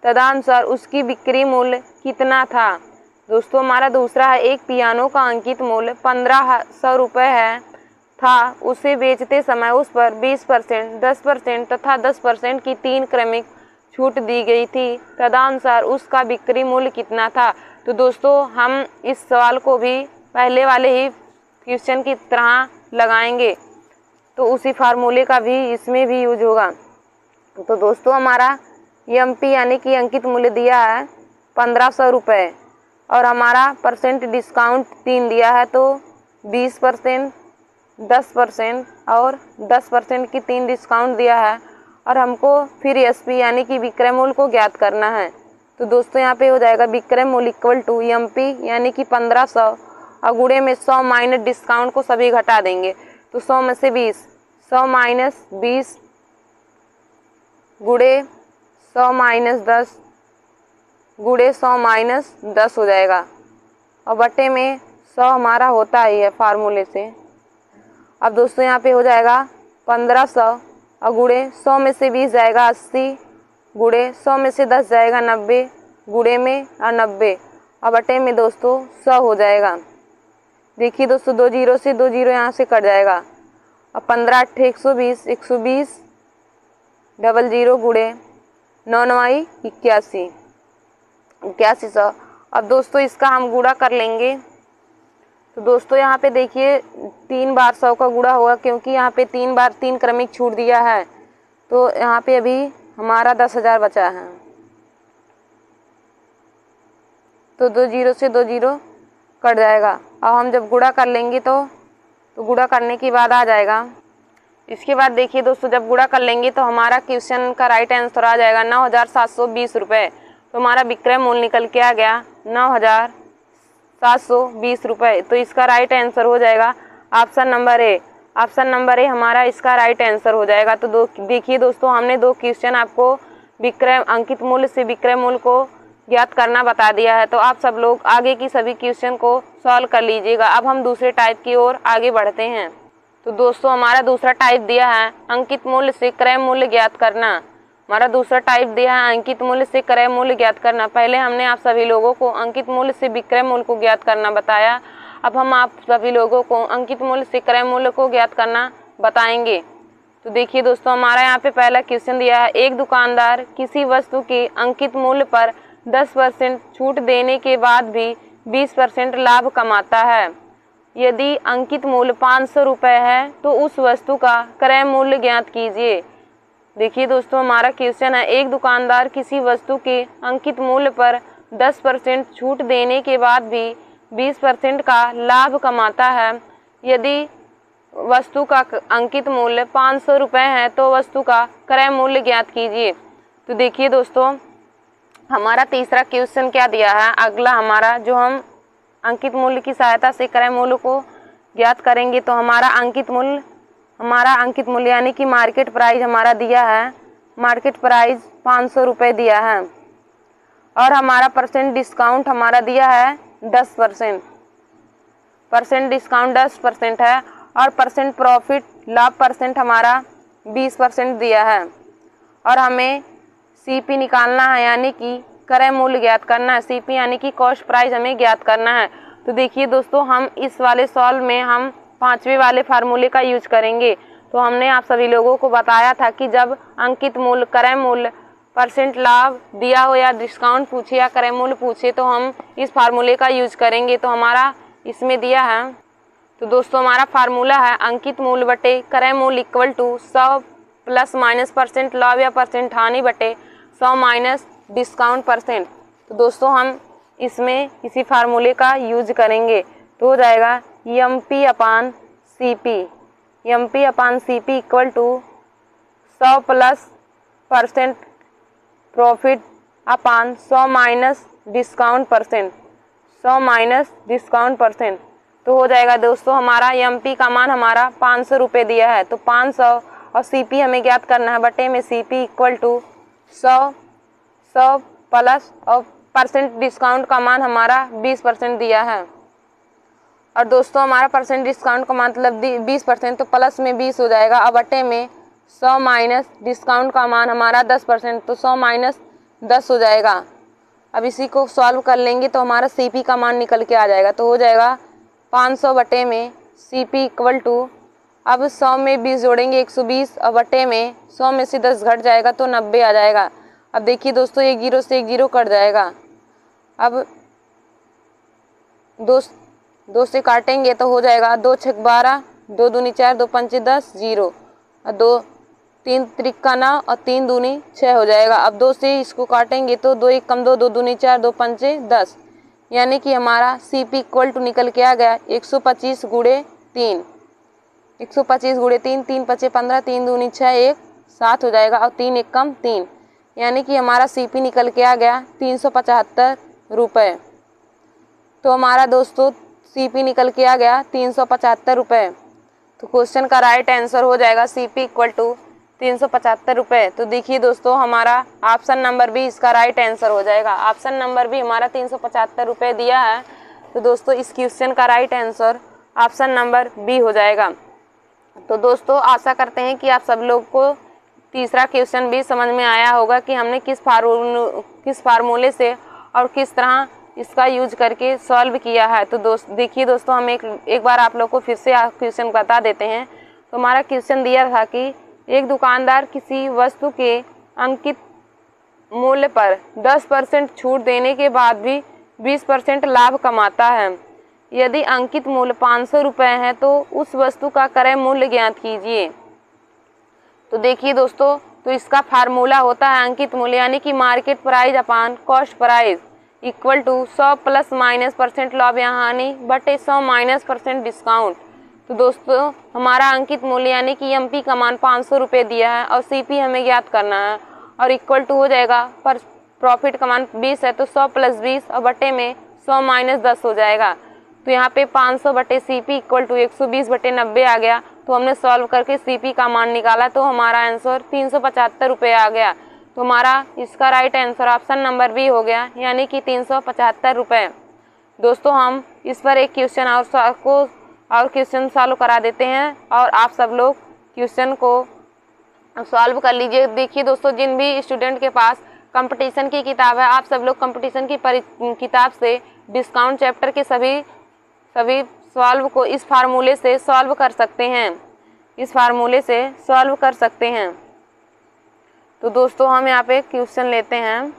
तदनुसार उसकी बिक्री मूल्य कितना था। दोस्तों हमारा दूसरा है, एक पियानो का अंकित मूल्य 1500 रुपये था, उसे बेचते समय उस पर 20%, 10% तथा 10% की 3 क्रमिक छूट दी गई थी तदनुसार उसका बिक्री मूल्य कितना था। तो दोस्तों हम इस सवाल को भी पहले वाले ही क्वेश्चन की तरह लगाएंगे, तो उसी फार्मूले का भी इसमें भी यूज होगा। तो दोस्तों हमारा एमपी यानी कि अंकित मूल्य दिया है 1500 रुपये और हमारा परसेंट डिस्काउंट 3 दिया है, तो 20%, 10% और 10% की 3 डिस्काउंट दिया है और हमको फिर एसपी यानी कि विक्रय मूल्य को ज्ञात करना है। तो दोस्तों यहाँ पे हो जाएगा विक्रय मूल्य इक्वल टू एमपी यानी कि 1500 और गुणे में 100 माइनस डिस्काउंट को सभी घटा देंगे, तो 100 में से 20, 100 माइनस 20 गुणे 100 माइनस 10 गुणे 100 माइनस 10 हो जाएगा और बटे में 100 हमारा होता ही है फार्मूले से। अब दोस्तों यहाँ पे हो जाएगा 1500 और गुणे 100 में से 20 जाएगा 80 गुणे 100 में से 10 जाएगा 90 गुणे में 90 और बटे में दोस्तों 100 हो जाएगा। देखिए दोस्तों 2 जीरो से 2 जीरो यहाँ से कट जाएगा और 15 8 120, 120 डबल जीरो गुणे 9 9 81, 8100। अब दोस्तों इसका हम गुणा कर लेंगे, तो दोस्तों यहाँ पे देखिए 3 बार 100 का गुणा होगा क्योंकि यहाँ पे 3 बार 3 क्रमिक छूट दिया है, तो यहाँ पे अभी हमारा 10,000 बचा है। तो 2 जीरो से 2 जीरो कट जाएगा। अब हम जब गुणा कर लेंगे तो गुणा करने के बाद आ जाएगा। इसके बाद देखिए दोस्तों जब गुणा कर लेंगे तो हमारा क्वेश्चन का राइट आंसर आ जाएगा 9,720 रुपये। तो हमारा विक्रय मूल्य निकल के आ गया 9,720 रुपये। तो इसका राइट आंसर हो जाएगा option number A. Option number A हमारा इसका राइट आंसर हो जाएगा। तो देखिए दोस्तों हमने 2 क्वेश्चन आपको विक्रय अंकित मूल्य से विक्रय मूल्य को ज्ञात करना बता दिया है। तो आप सब लोग आगे की सभी क्वेश्चन को सॉल्व कर लीजिएगा। अब हम दूसरे टाइप की ओर आगे बढ़ते हैं। तो दोस्तों हमारा दूसरा टाइप दिया है अंकित मूल्य से क्रय मूल्य ज्ञात करना। हमारा दूसरा टाइप दिया है अंकित मूल्य से क्रय मूल्य ज्ञात करना। पहले हमने आप सभी लोगों को अंकित मूल्य से विक्रय मूल्य को ज्ञात करना बताया, अब हम आप सभी लोगों को अंकित मूल्य से क्रय मूल्य को ज्ञात करना बताएंगे। तो देखिए दोस्तों हमारा यहाँ पे पहला क्वेश्चन दिया है, एक दुकानदार किसी वस्तु के अंकित मूल्य पर 10% छूट देने के बाद भी 20% लाभ कमाता है। यदि अंकित मूल्य 500 रुपये है तो उस वस्तु का क्रय मूल्य ज्ञात कीजिए। देखिए दोस्तों हमारा क्वेश्चन है, एक दुकानदार किसी वस्तु के अंकित मूल्य पर 10% छूट देने के बाद भी 20% का लाभ कमाता है। यदि वस्तु का अंकित मूल्य 500 रुपये है तो वस्तु का क्रय मूल्य ज्ञात कीजिए। तो देखिए दोस्तों हमारा तीसरा क्वेश्चन क्या दिया है, अगला हमारा जो हम अंकित मूल्य की सहायता से क्रय मूल्य को ज्ञात करेंगे। तो हमारा अंकित मूल्य यानी कि मार्केट प्राइस हमारा दिया है, मार्केट प्राइस 500 रुपये दिया है और हमारा परसेंट डिस्काउंट हमारा दिया है 10%। परसेंट डिस्काउंट 10% है और परसेंट प्रॉफिट लाभ परसेंट हमारा 20% दिया है और हमें सीपी निकालना है यानी कि क्रय मूल्य ज्ञात करना है। सीपी यानी कि कॉस्ट प्राइस हमें ज्ञात करना है। तो देखिए दोस्तों हम इस वाले सॉल्व में हम 5वें वाले फार्मूले का यूज करेंगे। तो हमने आप सभी लोगों को बताया था कि जब अंकित मूल्य, क्रय मूल्य, परसेंट लाभ दिया हो या डिस्काउंट पूछे या क्रय मूल्य पूछे तो हम इस फार्मूले का यूज करेंगे। तो हमारा इसमें दिया है, तो दोस्तों हमारा फार्मूला है अंकित मूल्य बटे क्रय मूल्य equal to 100 plus minus percent लाभ या परसेंट हानि बटे 100 माइनस डिस्काउंट परसेंट। तो दोस्तों हम इसमें इसी फार्मूले का यूज करेंगे। तो हो जाएगा MP upon CP, MP upon CP equal to 100 plus percent profit upon 100 minus discount percent, 100 minus discount percent. तो हो जाएगा दोस्तों हमारा एमपी का मान हमारा 500 रुपये दिया है, तो 500 और सीपी हमें ज्ञात करना है बटे में सीपी इक्वल टू 100 प्लस और परसेंट डिस्काउंट का मान हमारा 20% दिया है। और दोस्तों हमारा परसेंट डिस्काउंट का मतलब 20%, तो प्लस में 20 हो जाएगा। अब बटे में 100 माइनस डिस्काउंट का मान हमारा 10%, तो 100 माइनस 10 हो जाएगा। अब इसी को सॉल्व कर लेंगे तो हमारा सीपी का मान निकल के आ जाएगा। तो हो जाएगा 500 बटे में सीपी इक्वल टू, अब 100 में 20 जोड़ेंगे 120 और बटे में 100 में से 10 घट जाएगा तो 90 आ जाएगा। अब देखिए दोस्तों, एक जीरो से एक जीरो कट जाएगा। अब दो से काटेंगे तो हो जाएगा 2 छक 12, 2 दूनी 4, 2 पंचे 10, जीरो। और 2 3 त्रिका 9 और 3 दूनी 6 हो जाएगा। अब 2 से इसको काटेंगे तो 2 एक कम 2, 2 दूनी 4, 2 पंचे 10, यानी कि हमारा CP इक्वल टू निकल के आ गया 125 गुणे 3। 125 गुणे 3, 3 पचे 15, 3 दूनी 6, 1 7 हो जाएगा। और 3 एक कम 3, यानी कि हमारा CP निकल के आ गया 375 रुपये। तो हमारा दोस्तों CP निकल के आ गया 375 रुपये। तो क्वेश्चन का राइट आंसर हो जाएगा CP इक्वल टू 375 रुपये। तो देखिए दोस्तों, हमारा ऑप्शन नंबर बी इसका राइट आंसर हो जाएगा। ऑप्शन नंबर बी हमारा 375 रुपये दिया है। तो दोस्तों इस क्वेश्चन का right answer option number B हो जाएगा। तो दोस्तों आशा करते हैं कि आप सब लोग को तीसरा क्वेश्चन भी समझ में आया होगा कि हमने किस फार्मूले से और किस तरह इसका यूज करके सॉल्व किया है। तो देखिए दोस्तों, हम एक बार आप लोग को फिर से क्वेश्चन बता देते हैं। तो हमारा क्वेश्चन दिया था कि एक दुकानदार किसी वस्तु के अंकित मूल्य पर 10% छूट देने के बाद भी 20% लाभ कमाता है। यदि अंकित मूल्य 500 रुपये है तो उस वस्तु का क्रय मूल्य ज्ञात कीजिए। तो देखिए दोस्तों, तो इसका फार्मूला होता है अंकित मूल्य यानी कि market price upon cost price equal to 100 plus minus % लाभ या हानि बटे 100 माइनस % डिस्काउंट। तो दोस्तों हमारा अंकित मूल्य यानी कि MP का मान 500 रुपये दिया है और CP हमें ज्ञात करना है और इक्वल टू हो जाएगा पर प्रॉफिट का मान 20 है तो 100 प्लस 20 और बटे में 100 माइनस 10 हो जाएगा। तो यहाँ पे 500 बटे CP इक्वल टू 120 बटे 90 आ गया। तो हमने सॉल्व करके CP का मान निकाला तो हमारा आंसर 375 रुपये आ गया। तो हमारा इसका right answer option number B हो गया, यानी कि 375 रुपये। दोस्तों हम इस पर एक क्वेश्चन सॉल्व करा देते हैं और आप सब लोग क्वेश्चन को सॉल्व कर लीजिए। देखिए दोस्तों, जिन भी स्टूडेंट के पास कंपटीशन की किताब है, आप सब लोग कंपटीशन की किताब से डिस्काउंट चैप्टर के सभी सॉल्व को इस फार्मूले से सॉल्व कर सकते हैं। इस फार्मूले से सॉल्व कर सकते हैं। तो दोस्तों हम यहाँ पे क्वेश्चन लेते हैं।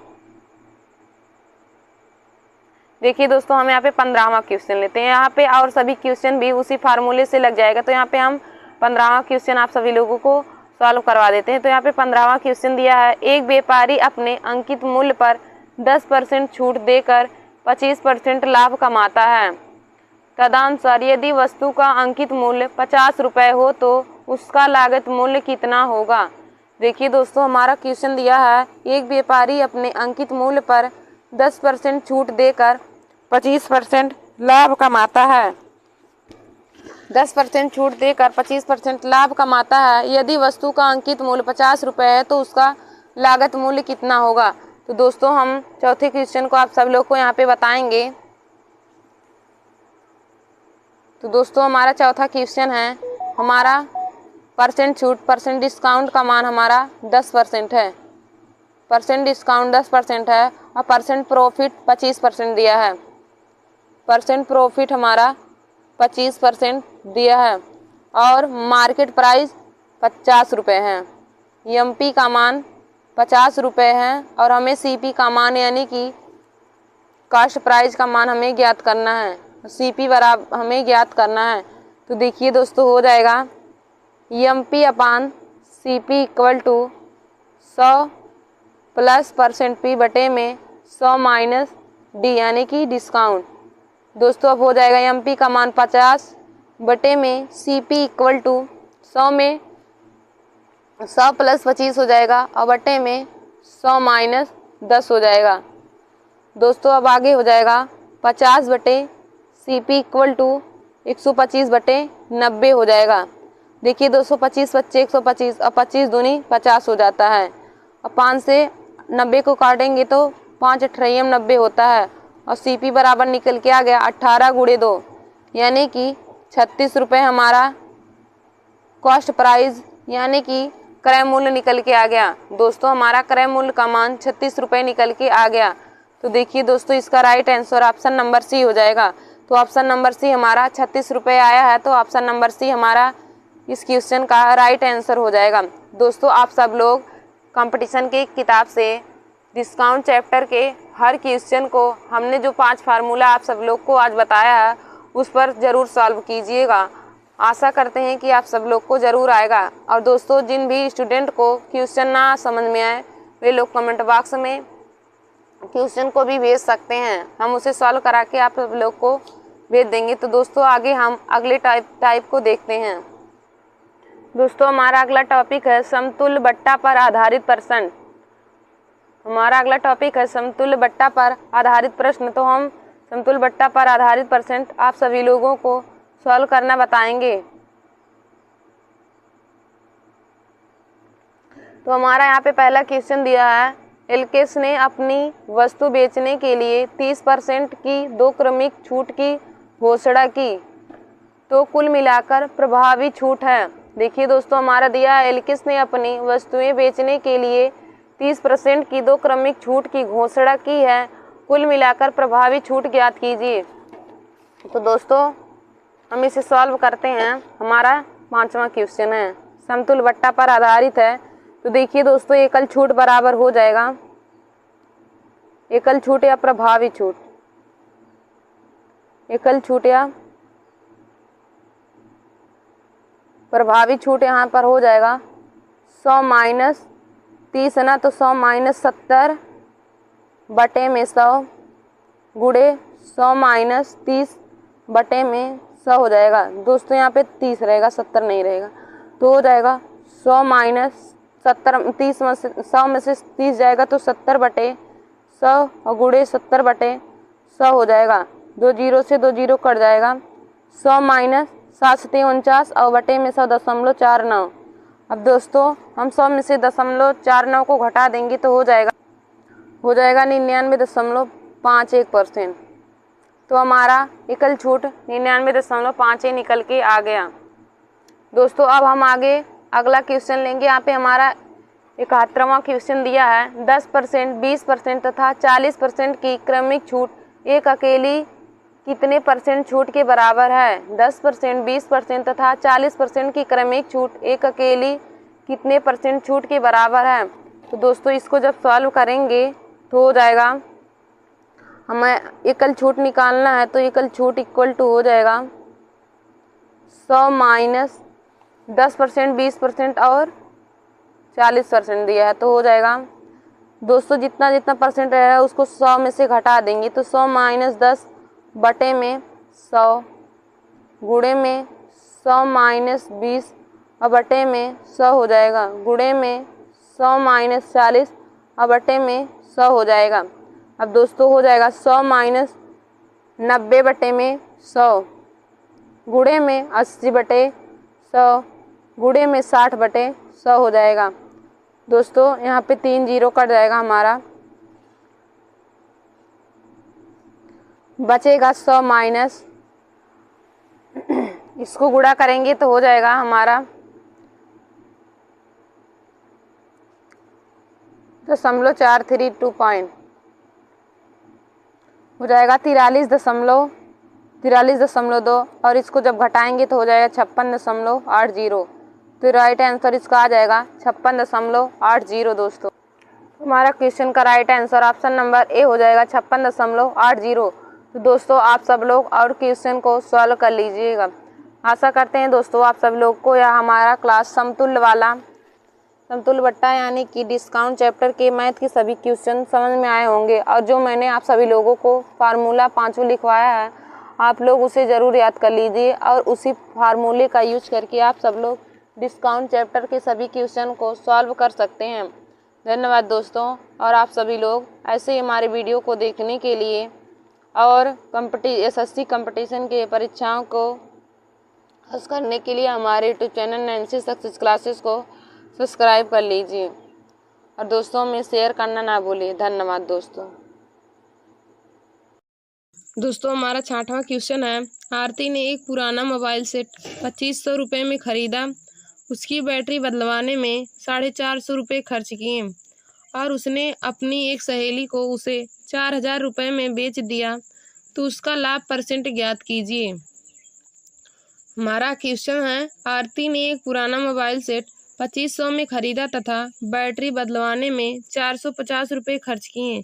देखिए दोस्तों, हम यहाँ पे 15वां क्वेश्चन लेते हैं। यहाँ पे और सभी क्वेश्चन भी उसी फार्मूले से लग जाएगा। तो यहाँ पे हम 15वां क्वेश्चन आप सभी लोगों को सॉल्व करवा देते हैं। तो यहाँ पे 15वां क्वेश्चन दिया है, एक व्यापारी अपने अंकित मूल्य पर 10% छूट देकर 25% लाभ कमाता है। तदनुसार यदि वस्तु का अंकित मूल्य 50 रुपये हो तो उसका लागत मूल्य कितना होगा। देखिए दोस्तों, हमारा क्वेश्चन दिया है, एक व्यापारी अपने अंकित मूल्य पर 10% छूट देकर 25% लाभ कमाता है। 10% छूट देकर 25% लाभ कमाता है। यदि वस्तु का अंकित मूल्य 50 रुपये है तो उसका लागत मूल्य कितना होगा। तो दोस्तों हम चौथे क्वेश्चन को आप सब लोग को यहाँ पे बताएंगे। तो दोस्तों हमारा चौथा क्वेश्चन है, हमारा परसेंट छूट परसेंट डिस्काउंट का मान हमारा 10% है। परसेंट डिस्काउंट 10% है और परसेंट प्रॉफिट 25% दिया है। परसेंट प्रॉफिट हमारा 25% दिया है और मार्केट प्राइस 50 रुपये है। MP का मान 50 रुपये है और हमें CP का मान यानी कि कॉस्ट प्राइस का मान हमें ज्ञात करना है। CP बराबर हमें ज्ञात करना है। तो देखिए दोस्तों, हो जाएगा MP upon CP equal to 100 plus % P बटे में 100 माइनस D यानी कि डिस्काउंट। दोस्तों अब हो जाएगा MP का मान 50 बटे में CP इक्वल टू 100 में 100 प्लस 25 हो जाएगा और बटे में 100 माइनस 10 हो जाएगा। दोस्तों अब आगे हो जाएगा 50 बटे CP इक्वल टू 125 बटे 90 हो जाएगा। देखिए दोस्तों, 25 बच्चे 125 और 25 दूनी 50 हो जाता है और 5 से 90 को काटेंगे तो 5 अट्ठाईम 90 होता है और CP बराबर निकल के आ गया 18 गुणे 2 यानी कि 36 रुपये हमारा कॉस्ट प्राइस यानी कि क्रय मूल्य निकल के आ गया। दोस्तों हमारा क्रय मूल्य का मान 36 रुपये निकल के आ गया। तो देखिए दोस्तों, इसका right answer option number C हो जाएगा। तो ऑप्शन नंबर C हमारा 36 रुपये आया है। तो ऑप्शन नंबर C हमारा इस क्वेश्चन का राइट आंसर हो जाएगा। दोस्तों आप सब लोग कंपटीशन की किताब से डिस्काउंट चैप्टर के हर क्वेश्चन को हमने जो 5 फार्मूला आप सब लोग को आज बताया है उस पर ज़रूर सॉल्व कीजिएगा। आशा करते हैं कि आप सब लोग को ज़रूर आएगा। और दोस्तों, जिन भी स्टूडेंट को क्वेश्चन ना समझ में आए वे लोग कमेंट बॉक्स में क्वेश्चन को भी भेज सकते हैं, हम उसे सॉल्व करा के आप सब लोग को भेज देंगे। तो दोस्तों, आगे हम अगले टाइप को देखते हैं। दोस्तों, हमारा अगला टॉपिक है समतुल्य बट्टा पर आधारित प्रश्न। हमारा अगला टॉपिक है समतुल्य बट्टा पर आधारित प्रश्न। तो हम समतुल्य बट्टा पर आधारित प्रश्न आप सभी लोगों को सॉल्व करना बताएंगे। तो हमारा यहाँ पे पहला क्वेश्चन दिया है, एलकेस ने अपनी वस्तु बेचने के लिए 30% की 2 क्रमिक छूट की घोषणा की, तो कुल मिलाकर प्रभावी छूट है। देखिए दोस्तों, हमारा दिया है एलकेस ने अपनी वस्तुएं बेचने के लिए 30% की 2 क्रमिक छूट की घोषणा की है, कुल मिलाकर प्रभावी छूट ज्ञात कीजिए। तो दोस्तों, हम इसे सॉल्व करते हैं। हमारा 5वां क्वेश्चन है, समतुल्य बट्टा पर आधारित है। तो देखिए दोस्तों, एकल छूट बराबर हो जाएगा एकल छूट या प्रभावी छूट। एकल छूट या प्रभावी छूट यहाँ पर हो जाएगा 100 माइनस 30 है ना, तो 100 माइनस 70 बटे में 100 गुणे 100 माइनस 30 बटे में 100 हो जाएगा। दोस्तों, यहाँ पे 30 रहेगा, 70 नहीं रहेगा, तो हो जाएगा 100 माइनस 70, 30 में से 100 में से 30 जाएगा तो 70 बटे 100 और गुणे 70 बटे 100 हो जाएगा। 2 जीरो से 2 जीरो कट जाएगा। 100 माइनस 749 और बटे में 100.49। अब दोस्तों, हम 100 में से 0.49 को घटा देंगे तो हो जाएगा 99.51%। तो हमारा एकल छूट 99.51 निकल के आ गया। दोस्तों, अब हम आगे अगला क्वेश्चन लेंगे। यहाँ पे हमारा 71वां क्वेश्चन दिया है, 10%, 20% तथा 40% की क्रमिक छूट एक अकेली कितने परसेंट छूट के बराबर है। 10%, 20% तथा 40% की क्रमिक छूट एक अकेली कितने परसेंट छूट के बराबर है। तो दोस्तों, इसको जब सॉल्व करेंगे तो हो जाएगा, हमें एकल छूट निकालना है, तो एकल छूट इक्वल टू हो जाएगा 100 माइनस 10%, 20% और 40% दिया है, तो हो जाएगा दोस्तों, जितना जितना परसेंट रह रहा है उसको 100 में से घटा देंगे, तो 100 माइनस 10 बटे में 100 गुणे में 100 माइनस 20 और बटे में 100 हो जाएगा, गुणे में 100 माइनस 40 और बटे में 100 हो जाएगा। अब दोस्तों, हो जाएगा 100 माइनस 90 बटे में 100 गुणे में 80 बटे 100 गुणे में 60 बटे 100 हो जाएगा। दोस्तों, यहाँ पे 3 जीरो कट जाएगा, हमारा बचेगा 100 माइनस, इसको गुणा करेंगे तो हो जाएगा हमारा 0.432 पॉइंट हो जाएगा 43.2 और इसको जब घटाएंगे तो हो जाएगा 56.80। तो राइट आंसर इसका आ जाएगा 56.80। दोस्तों, हमारा क्वेश्चन का right answer option number A हो जाएगा 56.80। तो दोस्तों, आप सब लोग और क्वेश्चन को सॉल्व कर लीजिएगा। आशा करते हैं दोस्तों आप सब लोग को यह हमारा क्लास समतुल्य बट्टा यानी कि डिस्काउंट चैप्टर के मैथ के सभी क्वेश्चन समझ में आए होंगे। और जो मैंने आप सभी लोगों को फार्मूला 5 लिखवाया है, आप लोग उसे ज़रूर याद कर लीजिए और उसी फार्मूले का यूज करके आप सब लोग डिस्काउंट चैप्टर के सभी क्वेश्चन को सॉल्व कर सकते हैं। धन्यवाद दोस्तों। और आप सभी लोग ऐसे ही हमारे वीडियो को देखने के लिए और SSC कंपटीशन के परीक्षाओं को पास करने के लिए हमारे YouTube channel Nancy success classes को सब्सक्राइब कर लीजिए और दोस्तों में शेयर करना ना भूलिए। धन्यवाद दोस्तों। दोस्तों, हमारा 6वां क्वेश्चन है, आरती ने एक पुराना मोबाइल सेट 2500 रुपये में खरीदा, उसकी बैटरी बदलवाने में 450 रुपये खर्च किए और उसने अपनी एक सहेली को उसे 4000 रुपये में बेच दिया, तो उसका लाभ परसेंट ज्ञात कीजिए। हमारा क्वेश्चन है, आरती ने एक पुराना मोबाइल सेट 2500 में खरीदा तथा बैटरी बदलवाने में 450 रुपये खर्च किए।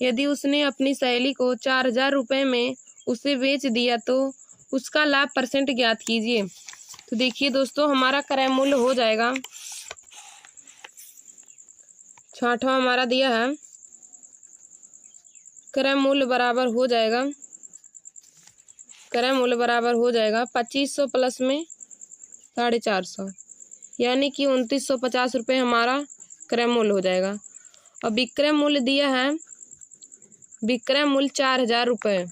यदि उसने अपनी सहेली को 4000 रुपये में उसे बेच दिया तो उसका लाभ % ज्ञात कीजिए। तो देखिए दोस्तों, हमारा क्रय मूल्य हो जाएगा, छठवां हमारा दिया है, क्रय मूल्य बराबर हो जाएगा, क्रय मूल्य बराबर हो जाएगा 2500 प्लस में 450, यानी कि 2950 रुपये हमारा क्रय मूल्य हो जाएगा। और विक्रय मूल्य दिया है, विक्रय मूल्य 4000 रुपये,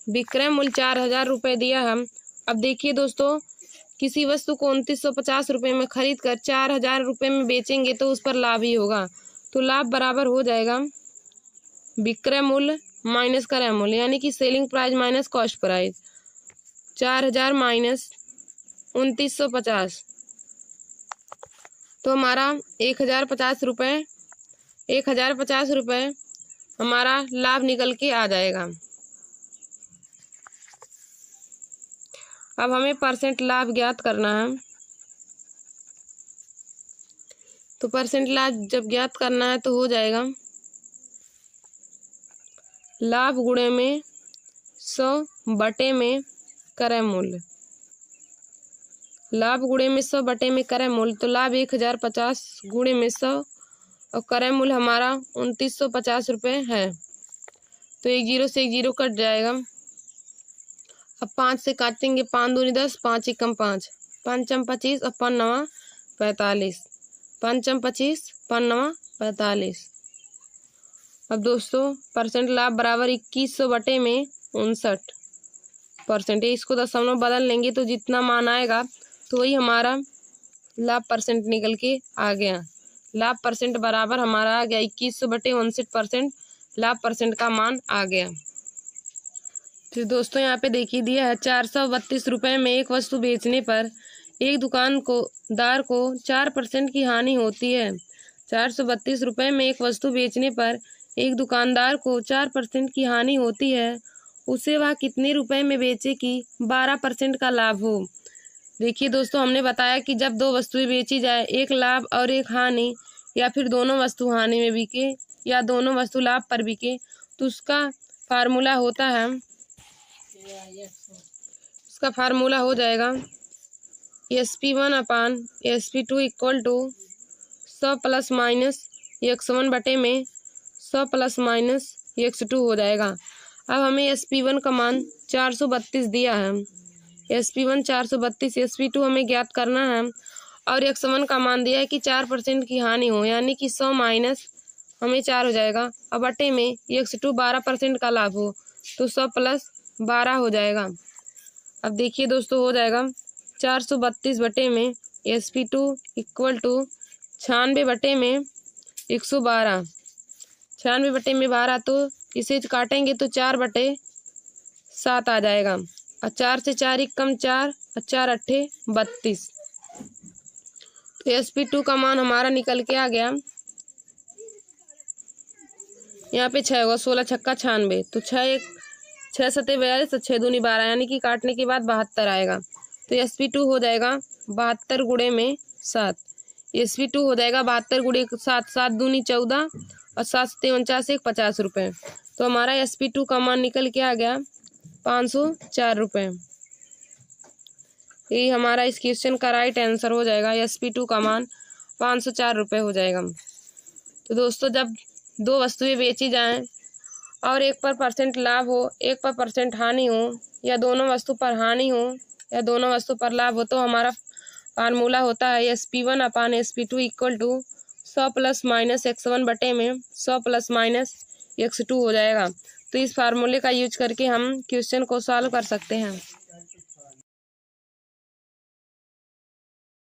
विक्रय मूल्य 4000 रुपये दिया है। अब देखिए दोस्तों, किसी वस्तु को 2950 रुपये में खरीद कर 4000 रुपये में बेचेंगे तो उस पर लाभ ही होगा। तो लाभ बराबर हो जाएगा विक्रय मूल्य माइनस क्रय मूल्य, यानी कि selling price minus cost price. 4000 minus 2950, तो हमारा 1050 रुपये, 1050 रुपये हमारा लाभ निकल के आ जाएगा। अब हमें % लाभ ज्ञात करना है। तो % लाभ जब ज्ञात करना है तो हो जाएगा लाभ गुणे में 100 बटे में क्रय मूल्य, लाभ गुणे में 100 बटे में क्रय मूल्य। तो लाभ 1050 गुणे में 100 और क्रय मूल्य हमारा 2950 रुपये है। तो एक जीरो से एक जीरो कट जाएगा। अब 5 से काटेंगे, 5 दूनी 10, 5 एकम 5, 5 25 और 5 नवा 45, 5 25, 5 नवा 45। अब दोस्तों % लाभ बराबर 2100 बटे में 59%। इसको दशमलव बदल लेंगे तो जितना मान आएगा तो वही हमारा लाभ % निकल के आ गया। लाभ % बराबर हमारा आ गया 2100 बटे 59%, लाभ % का मान आ गया। फिर दोस्तों यहाँ पे देखिए दिया है 432 रुपये में एक वस्तु बेचने पर एक दुकानदार को 4% की हानि होती है। 432 रुपये में एक वस्तु बेचने पर एक दुकानदार को 4% की हानि होती है, उसे वह कितने रुपए में बेचे कि 12% का लाभ हो। देखिए दोस्तों, हमने बताया कि जब दो वस्तुएं बेची जाए, एक लाभ और एक हानि, या फिर दोनों वस्तु हानि में बिके या दोनों वस्तु लाभ पर बिके, तो उसका फार्मूला होता है, उसका फार्मूला हो जाएगा SP1 upon SP2 equal to 100 plus minus x1 बटे में 100 प्लस माइनस x2 हो जाएगा। अब हमें SP1 का मान 432 दिया है, SP1 432, SP2 हमें ज्ञात करना है, और x1 का मान दिया है कि 4% की हानि हो, यानी कि 100 माइनस हमें 4 हो जाएगा। अब बटे में x2 12% का लाभ हो तो 100 प्लस 12 हो जाएगा। अब देखिए दोस्तों, हो जाएगा 432 बटे में SP2 इक्वल टू 96 बटे में 112, 96 बटे में 12, तो इसे काटेंगे तो 4 बटे 7 आ जाएगा। और 4 से 4 कम 4 और 4 अट्ठे 32। तो SP2 का मान हमारा निकल के आ गया, यहाँ पे 6 होगा, 16 छक्का 96, तो 6 सते 42 और 6 दूनी 12, यानी कि काटने के बाद 72 आएगा। तो SP2 हो जाएगा 72 गुणे में 7, SP2 हो जाएगा 72 गुणे 7, 7 दूनी 14 और 7 सते 49, 50 रुपये। तो हमारा SP2 का मान निकल के आ गया 504 रुपये। यही हमारा इस क्वेश्चन का राइट आंसर हो जाएगा, SP2 का मान 504 रुपये हो जाएगा। तो दोस्तों, जब दो वस्तुएं बेची जाएं और एक पर % लाभ हो, एक पर % हानि हो, या दोनों वस्तु पर हानि हो या दोनों वस्तु पर लाभ हो, तो हमारा फार्मूला होता है SP1 upon SP2 equal to 100 plus minus x1 बटे में 100 प्लस माइनस x2 हो जाएगा। तो इस फार्मूले का यूज करके हम क्वेश्चन को सॉल्व कर सकते हैं।